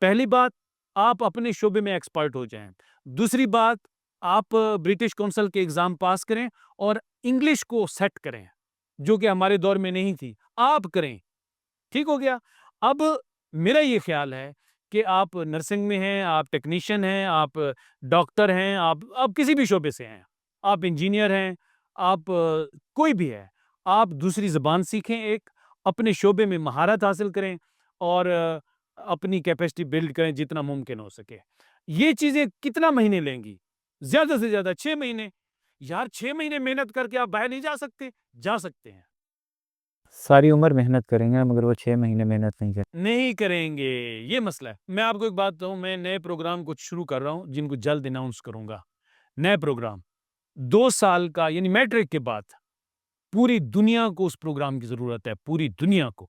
پہلی بات، آپ اپنے شعبے میں ایکسپرٹ ہو جائیں. دوسری بات، آپ برٹش کونسل کے ایگزام پاس کریں اور انگلش کو سیٹ کریں جو کہ ہمارے دور میں نہیں تھی. آپ کریں. ٹھیک ہو گیا. اب میرا یہ خیال ہے کہ آپ نرسنگ میں ہیں، آپ ٹیکنیشین ہیں، آپ ڈاکٹر ہیں، آپ کسی بھی شعبے سے ہیں، آپ انجینئر ہیں، آپ کوئی بھی ہے، آپ دوسری زبان سیکھیں، ایک اپنے شعبے میں مہارت حاصل کریں اور اپنی کیپیسٹی بلڈ کریں جتنا ممکن ہو سکے. یہ چیزیں کتنا مہینے لیں گی؟ زیادہ سے زیادہ 6 مہینے. یار 6 مہینے محنت کر کے آپ باہر نہیں جا سکتے؟ جا سکتے ہیں. ساری عمر محنت کریں گے مگر وہ 6 مہینے محنت نہیں کریں. نہیں کریں گے. یہ مسئلہ ہے. میں آپ کو ایک بات بتاؤں، میں نئے پروگرام کچھ شروع کر رہا ہوں جن کو جلد اناؤنس کروں گا. نئے پروگرام 2 سال کا، یعنی میٹرک کے بعد پوری دنیا کو اس پروگرام کی ضرورت ہے، پوری دنیا کو.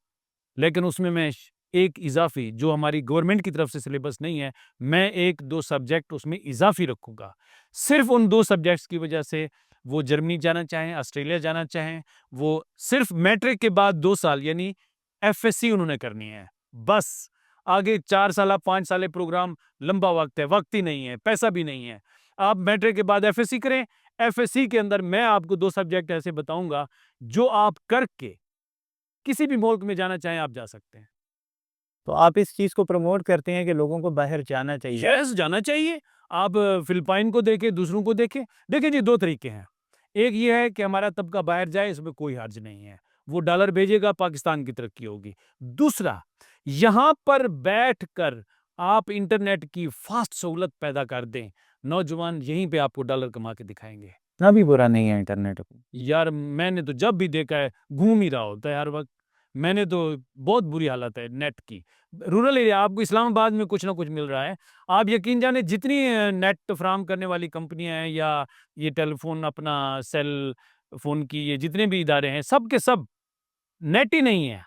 لیکن اس میں ایک اضافی جو ہماری گورنمنٹ کی طرف سے سلیبس نہیں ہے، میں 1-2 سبجیکٹ اس میں اضافی رکھوں گا. صرف ان 2 سبجیکٹس کی وجہ سے وہ جرمنی جانا چاہیں، آسٹریلیا جانا چاہیں، وہ صرف میٹرک کے بعد 2 سال یعنی FSC انہوں نے کرنی ہے. بس آگے 4 سالہ 5 سالے پروگرام لمبا وقت ہے، وقت ہی نہیں ہے، پیسہ بھی نہیں ہے. آپ میٹرک کے بعد FSC کریں. FSC کے اندر میں آپ کو 2 سبجیکٹ ایسے بتاؤں گا جو آپ کر کے کسی بھی ملک میں جانا چاہیں آپ جا سکتے ہیں. تو آپ اس چیز کو پروموٹ کرتے ہیں کہ لوگوں کو باہر جانا چاہیے؟ یس، جانا چاہیے. آپ فلپائن کو دیکھیں، دوسروں کو دیکھیں. دیکھیں جی 2 طریقے ہیں. ایک یہ ہے کہ ہمارا طبقہ باہر جائے، اس میں کوئی حرج نہیں ہے، وہ ڈالر بھیجے گا، پاکستان کی ترقی ہوگی. دوسرا، یہاں پر بیٹھ کر آپ انٹرنیٹ کی فاسٹ سہولت پیدا کر دیں، نوجوان یہیں پہ آپ کو ڈالر کما کے دکھائیں گے. اتنا بھی برا نہیں ہے انٹرنیٹ کو. یار میں نے تو جب بھی دیکھا ہے گھوم ہی رہا ہوتا ہے ہر وقت. میں نے تو بہت بری حالت ہے نیٹ کی. رورل ایریا آپ کو اسلام آباد میں کچھ نہ کچھ مل رہا ہے. آپ یقین جانے جتنی نیٹ فراہم کرنے والی کمپنیاں ہیں یا یہ ٹیلی فون اپنا سیل فون کی یہ جتنے بھی ادارے ہیں، سب کے سب نیٹ ہی نہیں ہے.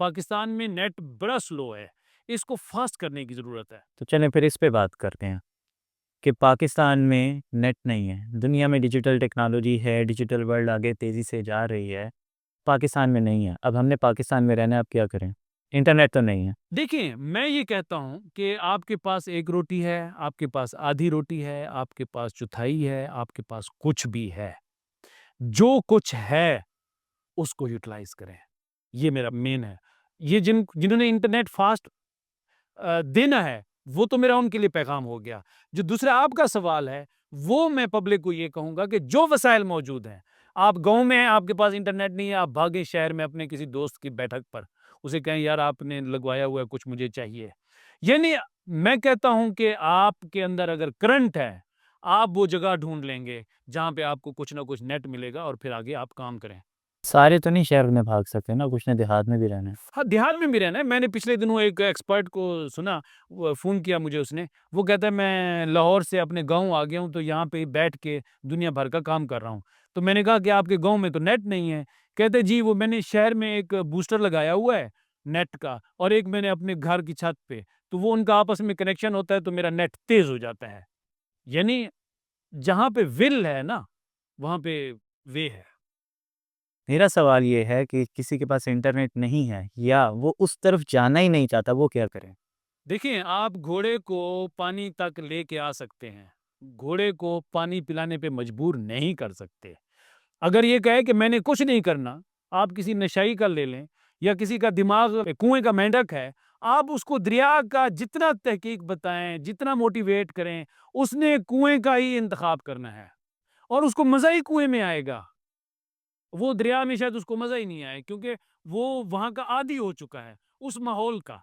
پاکستان میں نیٹ بڑا سلو ہے، اس کو فاسٹ کرنے کی ضرورت ہے. تو چلیں پھر اس پہ بات کرتے ہیں کہ پاکستان میں نیٹ نہیں ہے. دنیا میں ڈیجیٹل ٹیکنالوجی ہے، ڈیجیٹل ورلڈ آگے تیزی سے جا رہی ہے. پاکستان میں نہیں ہے، اب ہم نے پاکستان میں رہنا ہے، اب کیا کریں؟ انٹرنیٹ تو نہیں ہے۔ دیکھیں میں یہ کہتا ہوں کہ آپ کے پاس ایک روٹی ہے، آپ کے پاس آدھی روٹی ہے، آپ کے پاس چوتھائی ہے، آپ کے پاس کچھ بھی ہے، جو کچھ ہے اس کو یوٹیلائز کریں، یہ میرا مین ہے۔ یہ جنہوں نے انٹرنیٹ فاسٹ دینا ہے وہ تو میرا ان کے لیے پیغام ہو گیا۔ جو دوسرا آپ کا سوال ہے وہ میں پبلک کو یہ کہوں گا کہ جو وسائل موجود ہیں، آپ گاؤں میں ہیں، آپ کے پاس انٹرنیٹ نہیں ہے، آپ بھاگیں شہر میں اپنے کسی دوست کی بیٹھک پر، اسے کہیں یار آپ نے لگوایا ہوا ہے کچھ مجھے چاہیے۔ یعنی میں کہتا ہوں کہ آپ کے اندر اگر کرنٹ ہے، آپ وہ جگہ ڈھونڈ لیں گے جہاں پہ آپ کو کچھ نہ کچھ نیٹ ملے گا اور پھر آگے آپ کام کریں۔ سارے تو نہیں شہر میں بھاگ سکتے نا، کچھ نے دیہات میں بھی رہنا ہے۔ ہاں دیہات میں بھی رہنا ہے۔ میں نے پچھلے دنوں ایک ایکسپرٹ کو سنا، فون کیا مجھے اس نے، وہ کہتا ہے میں لاہور سے اپنے گاؤں آ گیا ہوں تو یہاں پہ بیٹھ کے دنیا بھر کا کام کر رہا ہوں۔ تو میں نے کہا کہ آپ کے گاؤں میں تو نیٹ نہیں ہے؟ کہتے جی وہ میں نے شہر میں ایک بوسٹر لگایا ہوا ہے نیٹ کا، اور ایک میں نے اپنے گھر کی چھت پہ، تو وہ ان کا آپس میں کنیکشن ہوتا ہے تو میرا نیٹ تیز ہو جاتا ہے۔ یعنی جہاں پہ ول ہے نا وہاں پہ وے ہے۔ میرا سوال یہ ہے کہ کسی کے پاس انٹرنیٹ نہیں ہے یا وہ اس طرف جانا ہی نہیں چاہتا، وہ کیا کریں؟ دیکھیں آپ گھوڑے کو پانی تک لے کے آ سکتے ہیں، گھوڑے کو پانی پلانے پہ مجبور نہیں کر سکتے۔ اگر یہ کہے کہ میں نے کچھ نہیں کرنا، آپ کسی نشائی کا لے لیں یا کسی کا دماغ کنویں کا مینڈک ہے، آپ اس کو دریا کا جتنا تحقیق بتائیں، جتنا موٹیویٹ کریں، اس نے کنویں کا ہی انتخاب کرنا ہے اور اس کو مزہ ہی کنویں میں آئے گا۔ وہ دریا میں شاید اس کو مزہ ہی نہیں آئے کیونکہ وہ وہاں کا عادی ہو چکا ہے اس ماحول کا۔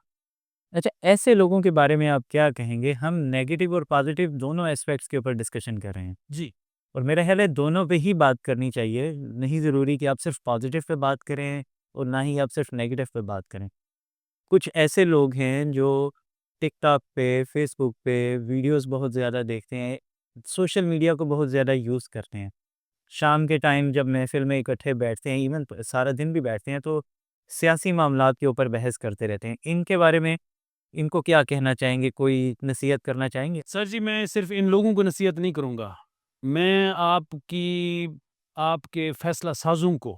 اچھا، ایسے لوگوں کے بارے میں آپ کیا کہیں گے؟ ہم نیگیٹو اور پازیٹیو دونوں ایسپیکٹس کے اوپر ڈسکشن کر رہے ہیں، جی اور میرا خیال ہے دونوں پہ ہی بات کرنی چاہیے، نہیں ضروری کہ آپ صرف پازیٹیو پہ بات کریں اور نہ ہی آپ صرف نیگیٹو پہ بات کریں۔ کچھ ایسے لوگ ہیں جو ٹک ٹاک پہ، فیس بک پہ ویڈیوز بہت زیادہ دیکھتے ہیں، سوشل میڈیا کو بہت زیادہ یوز کرتے ہیں، شام کے ٹائم جب محفل میں اکٹھے بیٹھتے ہیں، ایون سارا دن بھی بیٹھتے ہیں، تو سیاسی معاملات کے اوپر بحث کرتے رہتے ہیں۔ ان کے بارے میں ان کو کیا کہنا چاہیں گے؟ کوئی نصیحت کرنا چاہیں گے؟ سر جی، میں صرف ان لوگوں کو نصیحت نہیں کروں گا، میں آپ کے فیصلہ سازوں کو،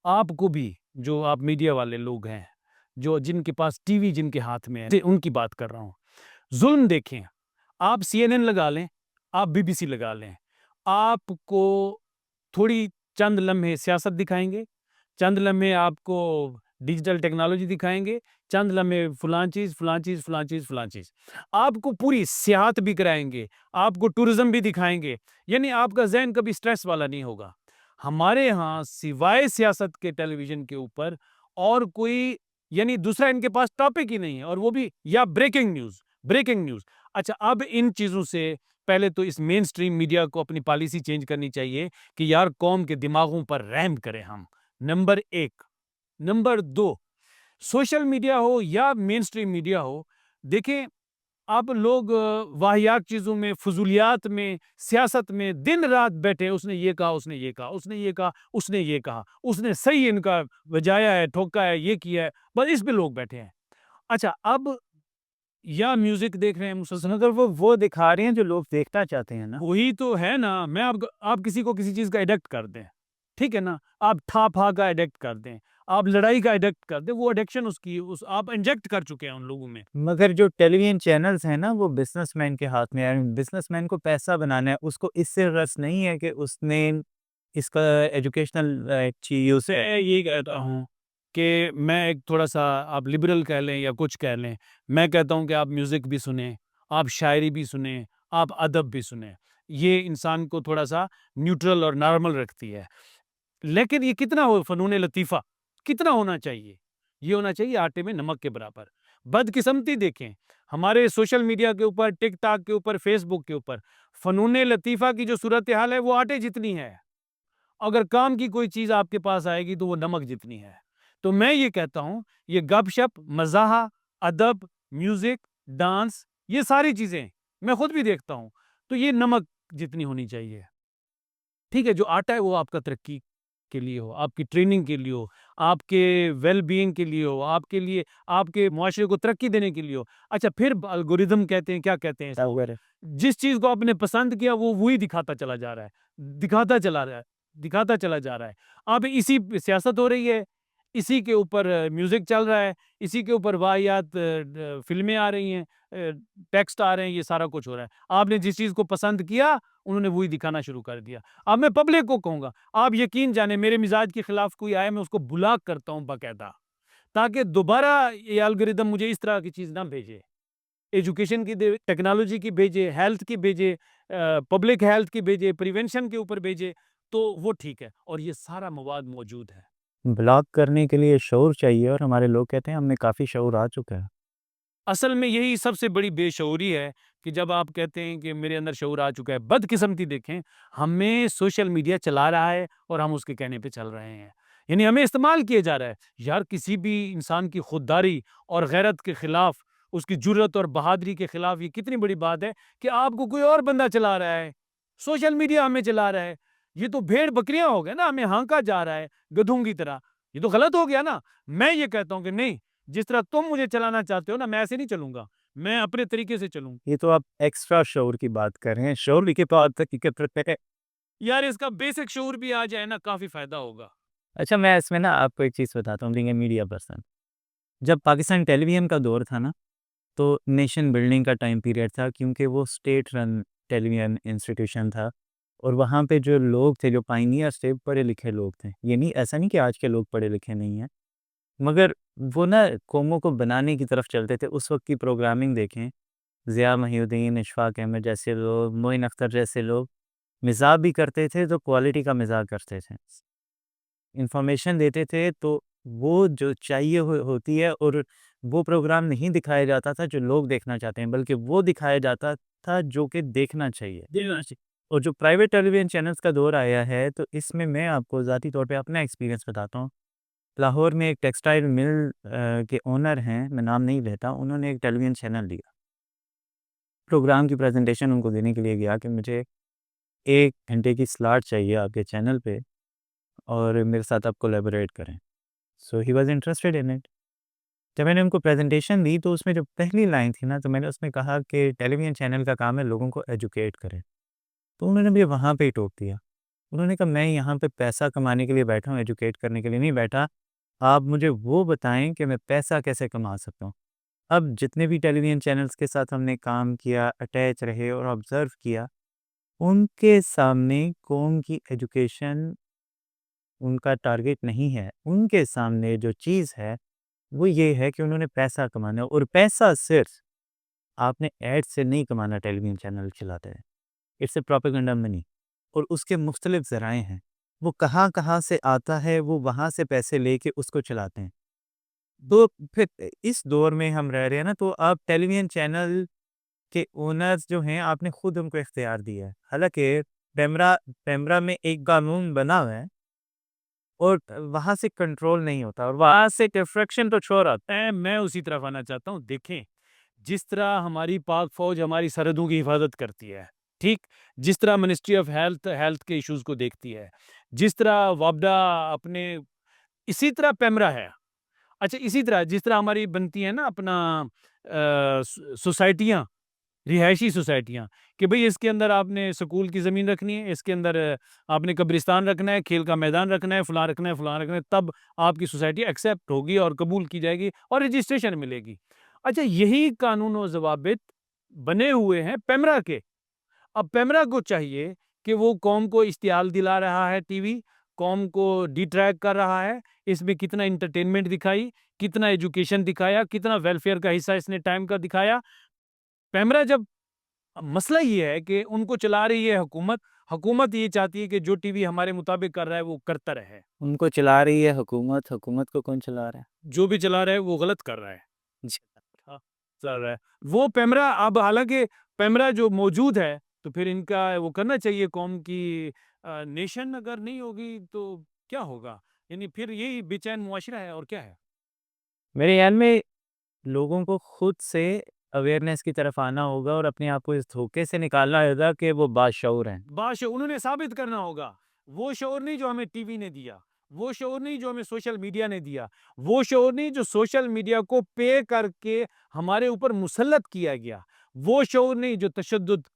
آپ کو بھی، جو آپ میڈیا والے لوگ ہیں، جو جن کے پاس ٹی وی جن کے ہاتھ میں ہے، ان کی بات کر رہا ہوں۔ ظلم دیکھیں، آپ سی این این لگا لیں، آپ بی بی سی لگا لیں، آپ کو تھوڑی چند لمحے سیاست دکھائیں گے، چند لمحے آپ کو ڈیجیٹل ٹیکنالوجی دکھائیں گے، چند لمحے فلاں چیز فلاں چیز فلاں چیز فلاں چیز، آپ کو پوری سیاحت بھی کرائیں گے، آپ کو ٹورزم بھی دکھائیں گے، یعنی آپ کا ذہن کبھی سٹریس والا نہیں ہوگا۔ ہمارے ہاں سوائے سیاست کے ٹیلی ویژن کے اوپر اور کوئی یعنی دوسرا ان کے پاس ٹاپک ہی نہیں ہے، اور وہ بھی یا بریکنگ نیوز، بریکنگ نیوز۔ اچھا، اب ان چیزوں سے پہلے تو اس مین سٹریم میڈیا کو اپنی پالیسی چینج کرنی چاہیے کہ یار قوم کے دماغوں پر رحم کریں ہم، نمبر ایک۔ نمبر دو، سوشل میڈیا ہو یا مین سٹریم میڈیا ہو، دیکھیں اب لوگ واہیات چیزوں میں، فضولیات میں، سیاست میں دن رات بیٹھے، اس نے یہ کہا، اس نے یہ کہا، اس نے یہ کہا، اس نے یہ کہا، اس نے صحیح ان کا بجایا ہے، ٹھوکا ہے، یہ کیا ہے، بس اس پہ لوگ بیٹھے ہیں۔ اچھا، اب یا میوزک دیکھ رہے ہیں مسلسل، اگر وہ دکھا رہے ہیں جو لوگ دیکھنا چاہتے ہیں نا۔ وہی تو ہے نا۔ میں آپ کسی کو کسی چیز کا ایڈکٹ کر دیں، ٹھیک ہے نا، آپ ٹھا پھا کا ایڈکٹ کر دیں، آپ لڑائی کا ایڈکٹ کر دیں، وہ ایڈکشن آپ انجیکٹ کر چکے ہیں ان لوگوں میں۔ مگر جو ٹیلی ویژن چینلز ہیں نا، وہ بزنس مین کے ہاتھ میں ہے، بزنس مین کو پیسہ بنانا ہے، اس کو اس سے غرض نہیں ہے کہ اس نے اس کا ایجوکیشنل چیز سے یہ کہتا ہوں کہ میں ایک تھوڑا سا، آپ لبرل کہہ لیں یا کچھ کہہ لیں، میں کہتا ہوں کہ آپ میوزک بھی سنیں، آپ شاعری بھی سنیں، آپ ادب بھی سنیں، یہ انسان کو تھوڑا سا نیوٹرل اور نارمل رکھتی ہے۔ لیکن یہ کتنا ہو فنون لطیفہ، کتنا ہونا چاہیے؟ یہ ہونا چاہیے آٹے میں نمک کے برابر۔ بدقسمتی دیکھیں ہمارے سوشل میڈیا کے اوپر، ٹک ٹاک کے اوپر، فیس بک کے اوپر، فنون لطیفہ کی جو صورتحال ہے وہ آٹے جتنی ہے، اگر کام کی کوئی چیز آپ کے پاس آئے گی تو وہ نمک جتنی ہے۔ تو میں یہ کہتا ہوں، یہ گپ شپ، مزاح، ادب، میوزک، ڈانس، یہ ساری چیزیں میں خود بھی دیکھتا ہوں، تو یہ نمک جتنی ہونی چاہیے، ٹھیک ہے؟ جو آٹا ہے وہ آپ کا ترقی کے لیے ہو، آپ کی ٹریننگ کے لیے ہو، آپ کے ویل بینگ کے لیے ہو، آپ کے لیے، آپ کے معاشرے کو ترقی دینے کے لیے ہو۔ اچھا، پھر الگوریدم کہتے ہیں، کیا کہتے ہیں، جس چیز کو آپ نے پسند کیا وہ وہی دکھاتا چلا جا رہا ہے، دکھاتا چلا رہا ہے۔ دکھاتا چلا جا رہا ہے. اب اسی پہ سیاست ہو رہی ہے, اسی کے اوپر میوزک چل رہا ہے, اسی کے اوپر واہیات فلمیں آ رہی ہیں, ٹیکسٹ آ رہے ہیں, یہ سارا کچھ ہو رہا ہے. آپ نے جس چیز کو پسند کیا انہوں نے وہی دکھانا شروع کر دیا. اب میں پبلک کو کہوں گا, آپ یقین جانیں میرے مزاج کے خلاف کوئی آئے میں اس کو بلاک کرتا ہوں باقاعدہ, تاکہ دوبارہ یہ الگوریدم مجھے اس طرح کی چیز نہ بھیجے. ایجوکیشن کی ٹیکنالوجی کی بھیجے, ہیلتھ کی بھیجے, پبلک ہیلتھ کی بھیجے, پریونشن کے اوپر بھیجے, تو وہ ٹھیک ہے. اور یہ سارا مواد موجود ہے. بلاک کرنے کے لیے شعور چاہیے اور ہمارے لوگ کہتے ہیں ہم میں کافی شعور آ چکا ہے. اصل میں یہی سب سے بڑی بے شعوری ہے کہ جب آپ کہتے ہیں کہ میرے اندر شعور آ چکا ہے. بدقسمتی دیکھیں, ہمیں سوشل میڈیا چلا رہا ہے اور ہم اس کے کہنے پہ چل رہے ہیں, یعنی ہمیں استعمال کیا جا رہا ہے. یار کسی بھی انسان کی خودداری اور غیرت کے خلاف, اس کی جرت اور بہادری کے خلاف یہ کتنی بڑی بات ہے کہ آپ کو کوئی اور بندہ چلا رہا ہے, سوشل میڈیا ہمیں چلا رہا ہے. یہ تو بھیڑ بکریاں ہو گئے نا, ہمیں ہانکا جا رہا ہے گدھوں کی طرح. یہ تو غلط ہو گیا نا. میں یہ کہتا ہوں کہ نہیں, جس طرح تم مجھے چلانا چاہتے ہو نا, میں ایسے نہیں چلوں گا, میں اپنے طریقے سے چلوں. یہ تو آپ ایکسٹرا شعور کی بات کر رہے ہیں, شعور کی بات حقیقت ہے. یار اس کا بیسک شعور بھی آ جائے نا, کافی فائدہ ہوگا. اچھا میں اس میں نا آپ کو ایک چیز بتاتا ہوں, بینگ اے میڈیا پرسن. جب پاکستان ٹیلی ویژن کا دور تھا نا, تو نیشن بلڈنگ کا ٹائم پیریڈ تھا, کیونکہ وہ اسٹیٹ رن ٹیلی ویژن انسٹیٹیوشن تھا. اور وہاں پہ جو لوگ تھے, جو پائنیئرس تھے, پڑھے لکھے لوگ تھے. یہ نہیں, ایسا نہیں کہ آج کے لوگ پڑھے لکھے نہیں ہیں, مگر وہ نا قوموں کو بنانے کی طرف چلتے تھے. اس وقت کی پروگرامنگ دیکھیں, ضیاء محی الدین, اشفاق احمد جیسے لوگ, معین اختر جیسے لوگ مزاح بھی کرتے تھے تو کوالٹی کا مزاح کرتے تھے, انفارمیشن دیتے تھے تو وہ جو چاہیے ہوتی ہے. اور وہ پروگرام نہیں دکھایا جاتا تھا جو لوگ دیکھنا چاہتے ہیں, بلکہ وہ دکھایا جاتا تھا جو کہ دیکھنا چاہیے. اور جو پرائیویٹ ٹیلی ویژن چینلز کا دور آیا ہے, تو اس میں آپ کو ذاتی طور پہ اپنا ایکسپیرینس بتاتا ہوں. لاہور میں ایک ٹیکسٹائل مل کے اونر ہیں, میں نام نہیں لیتا, انہوں نے ایک ٹیلی ویژن چینل لیا. پروگرام کی پریزنٹیشن ان کو دینے کے لیے گیا کہ مجھے 1 گھنٹے کی سلاٹ چاہیے آپ کے چینل پہ, اور میرے ساتھ آپ کولیبوریٹ کریں. So he was interested in it. جب میں نے ان کو پریزنٹیشن دی تو اس میں جو پہلی لائن تھی نا, تو میں نے اس میں کہا کہ ٹیلی ویژن چینل کا کام ہے لوگوں کو ایجوکیٹ کرے. تو انہوں نے مجھے وہاں پہ ہی ٹوک دیا. انہوں نے کہا میں یہاں پہ پیسہ کمانے کے لیے بیٹھا ہوں, ایجوکیٹ کرنے کے لیے نہیں بیٹھا. آپ مجھے وہ بتائیں کہ میں پیسہ کیسے کما سکتا ہوں. اب جتنے بھی ٹیلی ویژن چینلز کے ساتھ ہم نے کام کیا, اٹیچ رہے اور آبزرو کیا, ان کے سامنے قوم کی ایجوکیشن ان کا ٹارگیٹ نہیں ہے. ان کے سامنے جو چیز ہے وہ یہ ہے کہ انہوں نے پیسہ کمانا, اور پیسہ صرف آپ نے ایڈ سے نہیں کمانا. ٹیلی ویژن چینل چلاتے ہیں, اٹس اے پروپیگنڈا منی, اور اس کے مختلف ذرائع ہیں. وہ کہاں کہاں سے آتا ہے, وہ وہاں سے پیسے لے کے اس کو چلاتے ہیں. تو پھر اس دور میں ہم رہ رہے ہیں نا, تو آپ ٹیلی ویژن چینل کے اونرز جو ہیں, آپ نے خود ان کو اختیار دیا ہے. حالانکہ پیمرا میں ایک قانون بنا ہوا ہے, اور وہاں سے کنٹرول نہیں ہوتا, اور وہاں سے ڈسٹریکشن تو چھوڑ آتا ہے. میں اسی طرف آنا چاہتا ہوں. دیکھیں جس طرح ہماری پاک فوج ہماری سرحدوں کی حفاظت کرتی ہے, ٹھیک, جس طرح منسٹری آف ہیلتھ کے ایشوز کو دیکھتی ہے, جس طرح وابڈا اپنے, اسی طرح پیمرا ہے. اچھا اسی طرح جس طرح ہماری بنتی ہیں نا اپنا سوسائٹیاں, رہائشی سوسائٹیاں, کہ بھئی اس کے اندر آپ نے سکول کی زمین رکھنی ہے, اس کے اندر آپ نے قبرستان رکھنا ہے, کھیل کا میدان رکھنا ہے, فلاں رکھنا ہے, فلاں رکھنا ہے, تب آپ کی سوسائٹی ایکسیپٹ ہوگی اور قبول کی جائے گی اور رجسٹریشن ملے گی. اچھا یہی قانون و ضوابط بنے ہوئے ہیں پیمرا کے. اب پیمرا کو چاہیے کہ وہ قوم کو اشتعال دلا رہا ہے, ٹی وی قوم کو ڈی ٹریک کر رہا ہے, اس میں کتنا انٹرٹینمنٹ دکھائی, کتنا ایجوکیشن دکھایا, کتنا ویلفیئر کا حصہ اس نے ٹائم کا دکھایا. پیمرا جب, مسئلہ یہ ہے کہ ان کو چلا رہی ہے حکومت, حکومت یہ چاہتی ہے کہ جو ٹی وی ہمارے مطابق کر رہا ہے وہ کرتا رہے. ان کو چلا رہی ہے حکومت, حکومت کو کون چلا رہا ہے؟ جو بھی چلا رہا ہے وہ غلط کر رہا ہے. جی. ہاں, چل رہا ہے وہ پیمرا. اب حالانکہ پیمرا جو موجود ہے تو پھر ان کا وہ کرنا چاہیے. قوم کی نیشن اگر نہیں ہوگی تو کیا ہوگا, یعنی پھر یہی بے چین معاشرہ ہے اور کیا ہے. میرے خیال میں لوگوں کو خود سے اویئرنیس کی طرف آنا ہوگا, اور اپنے آپ کو اس دھوکے سے نکالنا ہوگا کہ وہ باشعور ہیں. باشعور انہوں نے ثابت کرنا ہوگا. وہ شعور نہیں جو ہمیں ٹی وی نے دیا, وہ شعور نہیں جو ہمیں سوشل میڈیا نے دیا, وہ شعور نہیں جو سوشل میڈیا کو پے کر کے ہمارے اوپر مسلط کیا گیا, وہ شعور نہیں جو تشدد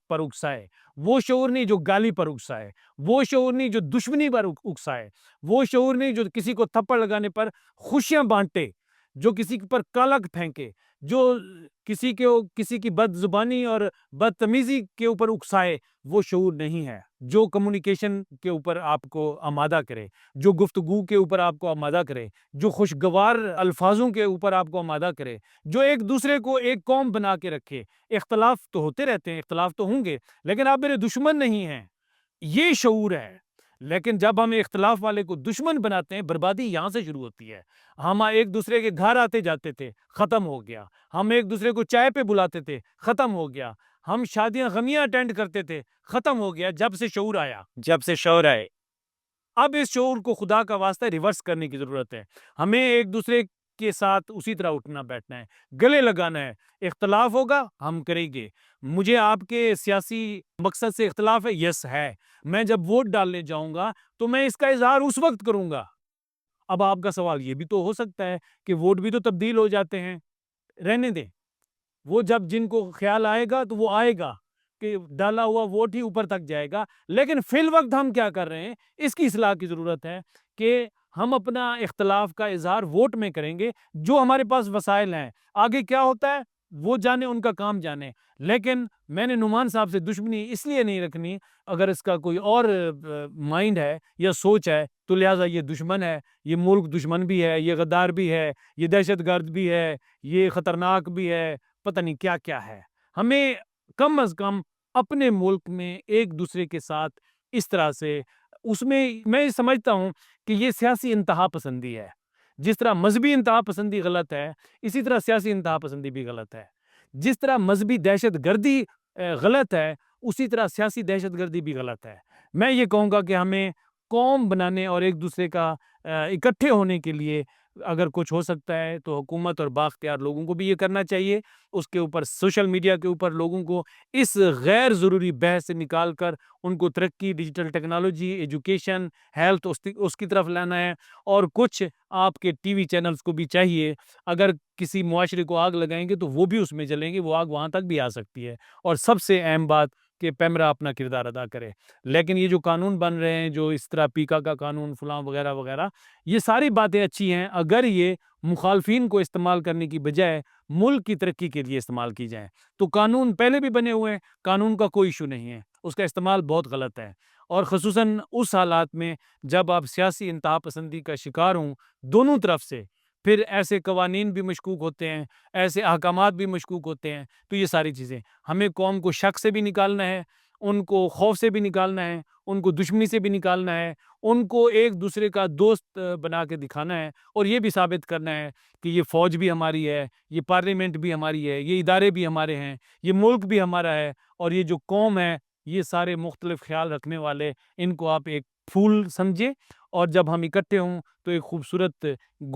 پر اکسائے، وہ شعور نہیں جو گالی پر اکسائے، وہ شعور نہیں جو دشمنی پر اکسائے، وہ شعور نہیں جو کسی کو تھپڑ لگانے پر خوشیاں بانٹے، جو کسی پر کلک پھینکے، جو کسی کی بد زبانی اور بدتمیزی کے اوپر اکسائے، وہ شعور نہیں ہے۔ جو کمیونیکیشن کے اوپر آپ کو آمادہ کرے، جو گفتگو کے اوپر آپ کو آمادہ کرے، جو خوشگوار الفاظوں کے اوپر آپ کو آمادہ کرے، جو ایک دوسرے کو ایک قوم بنا کے رکھے۔ اختلاف تو ہوتے رہتے ہیں، اختلاف تو ہوں گے، لیکن آپ میرے دشمن نہیں ہیں، یہ شعور ہے۔ لیکن جب ہم اختلاف والے کو دشمن بناتے ہیں، بربادی یہاں سے شروع ہوتی ہے۔ ہم ایک دوسرے کے گھر آتے جاتے تھے، ختم ہو گیا۔ ہم ایک دوسرے کو چائے پہ بلاتے تھے، ختم ہو گیا۔ ہم شادیاں غمیاں اٹینڈ کرتے تھے، ختم ہو گیا جب سے شعور آیا۔ جب سے شعور آئے، اب اس شعور کو خدا کا واسطہ ریورس کرنے کی ضرورت ہے۔ ہمیں ایک دوسرے کے ساتھ اسی طرح اٹھنا بیٹھنا ہے، گلے لگانا ہے۔ اختلاف ہوگا، ہم کریں گے۔ مجھے آپ کے سیاسی مقصد سے اختلاف ہے، یس ہے۔ میں جب ووٹ ڈالنے جاؤں گا تو میں اس کا اظہار اس وقت کروں گا۔ اب آپ کا سوال یہ بھی تو ہو سکتا ہے کہ ووٹ بھی تو تبدیل ہو جاتے ہیں، رہنے دیں۔ وہ جب جن کو خیال آئے گا تو وہ آئے گا کہ ڈالا ہوا ووٹ ہی اوپر تک جائے گا۔ لیکن فی الوقت ہم کیا کر رہے ہیں، اس کی اصلاح کی ضرورت ہے کہ ہم اپنا اختلاف کا اظہار ووٹ میں کریں گے۔ جو ہمارے پاس وسائل ہیں، آگے کیا ہوتا ہے وہ جانے، ان کا کام جانے۔ لیکن میں نے نعمان صاحب سے دشمنی اس لیے نہیں رکھنی، اگر اس کا کوئی اور مائنڈ ہے یا سوچ ہے تو لہٰذا یہ دشمن ہے، یہ ملک دشمن بھی ہے، یہ غدار بھی ہے، یہ دہشت گرد بھی ہے، یہ خطرناک بھی ہے، پتہ نہیں کیا کیا ہے۔ ہمیں کم از کم اپنے ملک میں ایک دوسرے کے ساتھ اس طرح سے، اس میں سمجھتا ہوں کہ یہ سیاسی انتہا پسندی ہے۔ جس طرح مذہبی انتہا پسندی غلط ہے، اسی طرح سیاسی انتہا پسندی بھی غلط ہے۔ جس طرح مذہبی دہشت گردی غلط ہے، اسی طرح سیاسی دہشت گردی بھی غلط ہے۔ میں یہ کہوں گا کہ ہمیں قوم بنانے اور ایک دوسرے کا اکٹھے ہونے کے لیے اگر کچھ ہو سکتا ہے تو حکومت اور بااختیار لوگوں کو بھی یہ کرنا چاہیے۔ اس کے اوپر سوشل میڈیا کے اوپر لوگوں کو اس غیر ضروری بحث سے نکال کر ان کو ترقی، ڈیجیٹل ٹیکنالوجی، ایجوکیشن، ہیلتھ، اس کی طرف لانا ہے۔ اور کچھ آپ کے ٹی وی چینلز کو بھی چاہیے، اگر کسی معاشرے کو آگ لگائیں گے تو وہ بھی اس میں جلیں گے، وہ آگ وہاں تک بھی آ سکتی ہے۔ اور سب سے اہم بات کہ پیمرا اپنا کردار ادا کرے۔ لیکن یہ جو قانون بن رہے ہیں، جو اس طرح پیکا کا قانون فلاں وغیرہ وغیرہ، یہ ساری باتیں اچھی ہیں اگر یہ مخالفین کو استعمال کرنے کی بجائے ملک کی ترقی کے لیے استعمال کی جائیں۔ تو قانون پہلے بھی بنے ہوئے ہیں، قانون کا کوئی ایشو نہیں ہے، اس کا استعمال بہت غلط ہے۔ اور خصوصاً اس حالات میں جب آپ سیاسی انتہا پسندی کا شکار ہوں دونوں طرف سے، پھر ایسے قوانین بھی مشکوک ہوتے ہیں، ایسے احکامات بھی مشکوک ہوتے ہیں۔ تو یہ ساری چیزیں ہمیں قوم کو شک سے بھی نکالنا ہے، ان کو خوف سے بھی نکالنا ہے، ان کو دشمنی سے بھی نکالنا ہے، ان کو ایک دوسرے کا دوست بنا کے دکھانا ہے، اور یہ بھی ثابت کرنا ہے کہ یہ فوج بھی ہماری ہے، یہ پارلیمنٹ بھی ہماری ہے، یہ ادارے بھی ہمارے ہیں، یہ ملک بھی ہمارا ہے، اور یہ جو قوم ہے، یہ سارے مختلف خیال رکھنے والے، ان کو آپ ایک پھول سمجھے، اور جب ہم اکٹھے ہوں تو ایک خوبصورت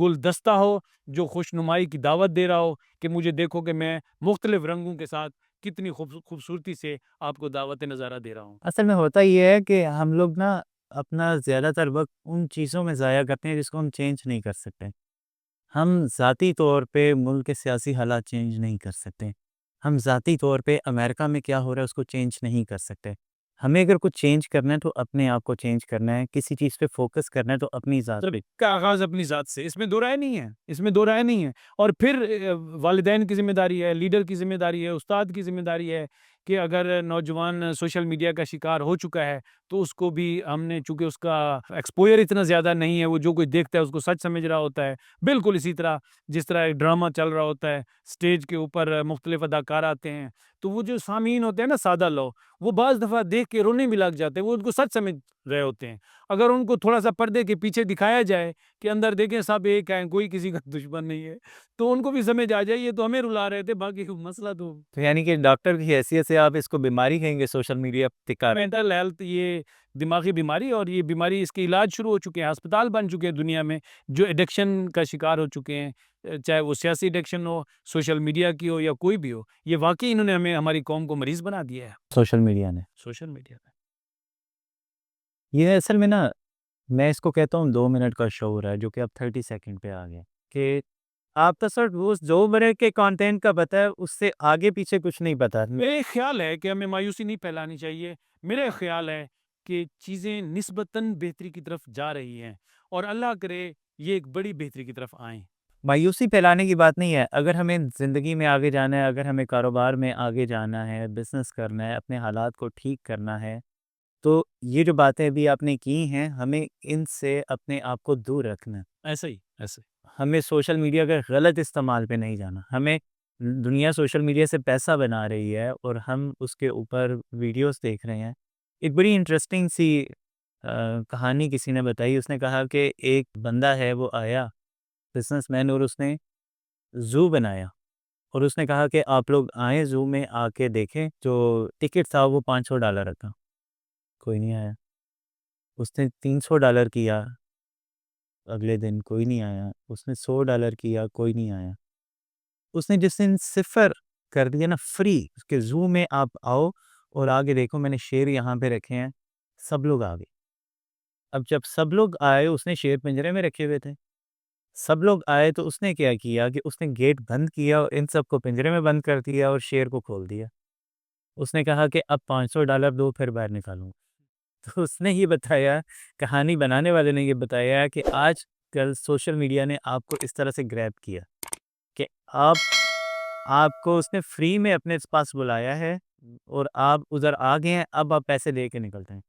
گلدستہ ہو جو خوشنمائی کی دعوت دے رہا ہو کہ مجھے دیکھو کہ میں مختلف رنگوں کے ساتھ کتنی خوبصورتی سے آپ کو دعوت نظارہ دے رہا ہوں۔ اصل میں ہوتا یہ ہے کہ ہم لوگ نا اپنا زیادہ تر وقت ان چیزوں میں ضائع کرتے ہیں جس کو ہم چینج نہیں کر سکتے۔ ہم ذاتی طور پہ ملک کے سیاسی حالات چینج نہیں کر سکتے، ہم ذاتی طور پہ امریکہ میں کیا ہو رہا ہے اس کو چینج نہیں کر سکتے۔ ہمیں اگر کچھ چینج کرنا ہے تو اپنے آپ کو چینج کرنا ہے، کسی چیز پہ فوکس کرنا ہے تو اپنی ذات پہ۔ کا آغاز اپنی ذات سے، اس میں دو رائے نہیں ہے، اس میں دو رائے نہیں ہے۔ اور پھر والدین کی ذمہ داری ہے، لیڈر کی ذمہ داری ہے، استاد کی ذمہ داری ہے کہ اگر نوجوان سوشل میڈیا کا شکار ہو چکا ہے تو اس کو بھی ہم نے، چونکہ اس کا ایکسپوئر اتنا زیادہ نہیں ہے، وہ جو کوئی دیکھتا ہے اس کو سچ سمجھ رہا ہوتا ہے، بالکل اسی طرح جس طرح ایک ڈرامہ چل رہا ہوتا ہے، سٹیج کے اوپر مختلف اداکار آتے ہیں، تو وہ جو سامعین ہوتے ہیں نا، سادہ لوگ، وہ بعض دفعہ دیکھ کے رونے بھی لگ جاتے ہیں، وہ ان کو سچ سمجھ رہے ہوتے ہیں۔ اگر ان کو تھوڑا سا پردے کے پیچھے دکھایا جائے کہ اندر دیکھیں سب ایک ہیں، کوئی کسی کا دشمن نہیں ہے، تو ان کو بھی سمجھ آ جائے یہ تو ہمیں رلا رہے تھے، باقی مسئلہ تو تو یعنی کہ ڈاکٹر کی حیثیت سے آپ اس کو بیماری کہیں گے، سوشل میڈیا تکار؟ مینٹل ہیلتھ، یہ دماغی بیماری، اور یہ بیماری، اس کے علاج شروع ہو چکے ہیں، ہسپتال بن چکے ہیں دنیا میں، جو ایڈکشن کا شکار ہو چکے ہیں، چاہے وہ سیاسی ایڈکشن ہو، سوشل میڈیا کی ہو، یا کوئی بھی ہو، یہ واقعی انہوں نے ہماری قوم کو مریض بنا دیا ہے، سوشل میڈیا نے، سوشل میڈیا میں۔ یہ اصل میں نا، میں اس کو کہتا ہوں 2 منٹ کا شعور ہے جو کہ اب 30 سیکنڈ پہ آ گیا، کہ آپ تو صرف وہ جو بنے کے کانٹینٹ کا پتا ہے، اس سے آگے پیچھے کچھ نہیں پتا۔ میرے خیال ہے کہ ہمیں مایوسی نہیں پھیلانی چاہیے۔ میرا خیال ہے کہ چیزیں نسبتاً بہتری کی طرف جا رہی ہیں اور اللہ کرے یہ ایک بڑی بہتری کی طرف آئیں۔ مایوسی پھیلانے کی بات نہیں ہے، اگر ہمیں زندگی میں آگے جانا ہے، اگر ہمیں کاروبار میں آگے جانا ہے، بزنس کرنا ہے، اپنے حالات کو ٹھیک کرنا ہے، تو یہ جو باتیں ابھی آپ نے کی ہیں، ہمیں ان سے اپنے آپ کو دور رکھنا ہے۔ ایسا ہی ایسے ہمیں سوشل میڈیا کا غلط استعمال پہ نہیں جانا۔ ہمیں دنیا سوشل میڈیا سے پیسہ بنا رہی ہے اور ہم اس کے اوپر ویڈیوز دیکھ رہے ہیں۔ ایک بڑی انٹرسٹنگ سی کہانی کسی نے بتائی۔ اس نے کہا کہ ایک بندہ ہے، وہ آیا بزنس مین، اور اس نے زو بنایا، اور اس نے کہا کہ آپ لوگ آئیں زو میں آ کے دیکھیں۔ جو ٹکٹ تھا وہ $500 کا، کوئی نہیں آیا۔ اس نے $300 کیا، اگلے دن کوئی نہیں آیا۔ اس نے $100 کیا، کوئی نہیں آیا۔ اس نے جس دن 0 کر دیا نا، فری، اس کے زو میں آپ آؤ اور آگے دیکھو، میں نے شیر یہاں پہ رکھے ہیں، سب لوگ آ گئے۔ اب جب سب لوگ آئے، اس نے شیر پنجرے میں رکھے ہوئے تھے، سب لوگ آئے تو اس نے کیا کیا کہ اس نے گیٹ بند کیا اور ان سب کو پنجرے میں بند کر دیا اور شیر کو کھول دیا۔ اس نے کہا کہ اب $500 دو، پھر باہر نکالوں۔ تو اس نے یہ بتایا، کہانی بنانے والے نے یہ بتایا کہ آج کل سوشل میڈیا نے آپ کو اس طرح سے گریب کیا کہ آپ کو اس نے فری میں اپنے پاس بلایا ہے اور آپ ادھر آ گئے ہیں، اب آپ پیسے دے کے نکلتے ہیں۔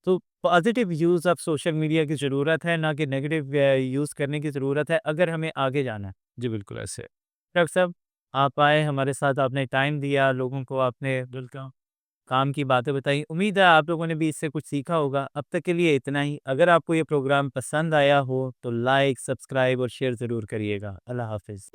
تو positive use of social media کی ضرورت ہے، نہ کہ نیگیٹو یوز کرنے کی ضرورت ہے اگر ہمیں آگے جانا ہے۔ جی بالکل ایسے ڈاکٹر صاحب، آپ آئے ہمارے ساتھ، آپ نے ٹائم دیا، لوگوں کو آپ نے بالکل کام کی باتیں بتائی۔ امید ہے آپ لوگوں نے بھی اس سے کچھ سیکھا ہوگا۔ اب تک کے لیے اتنا ہی۔ اگر آپ کو یہ پروگرام پسند آیا ہو تو لائک، سبسکرائب اور شیئر ضرور کریے گا۔ اللہ حافظ۔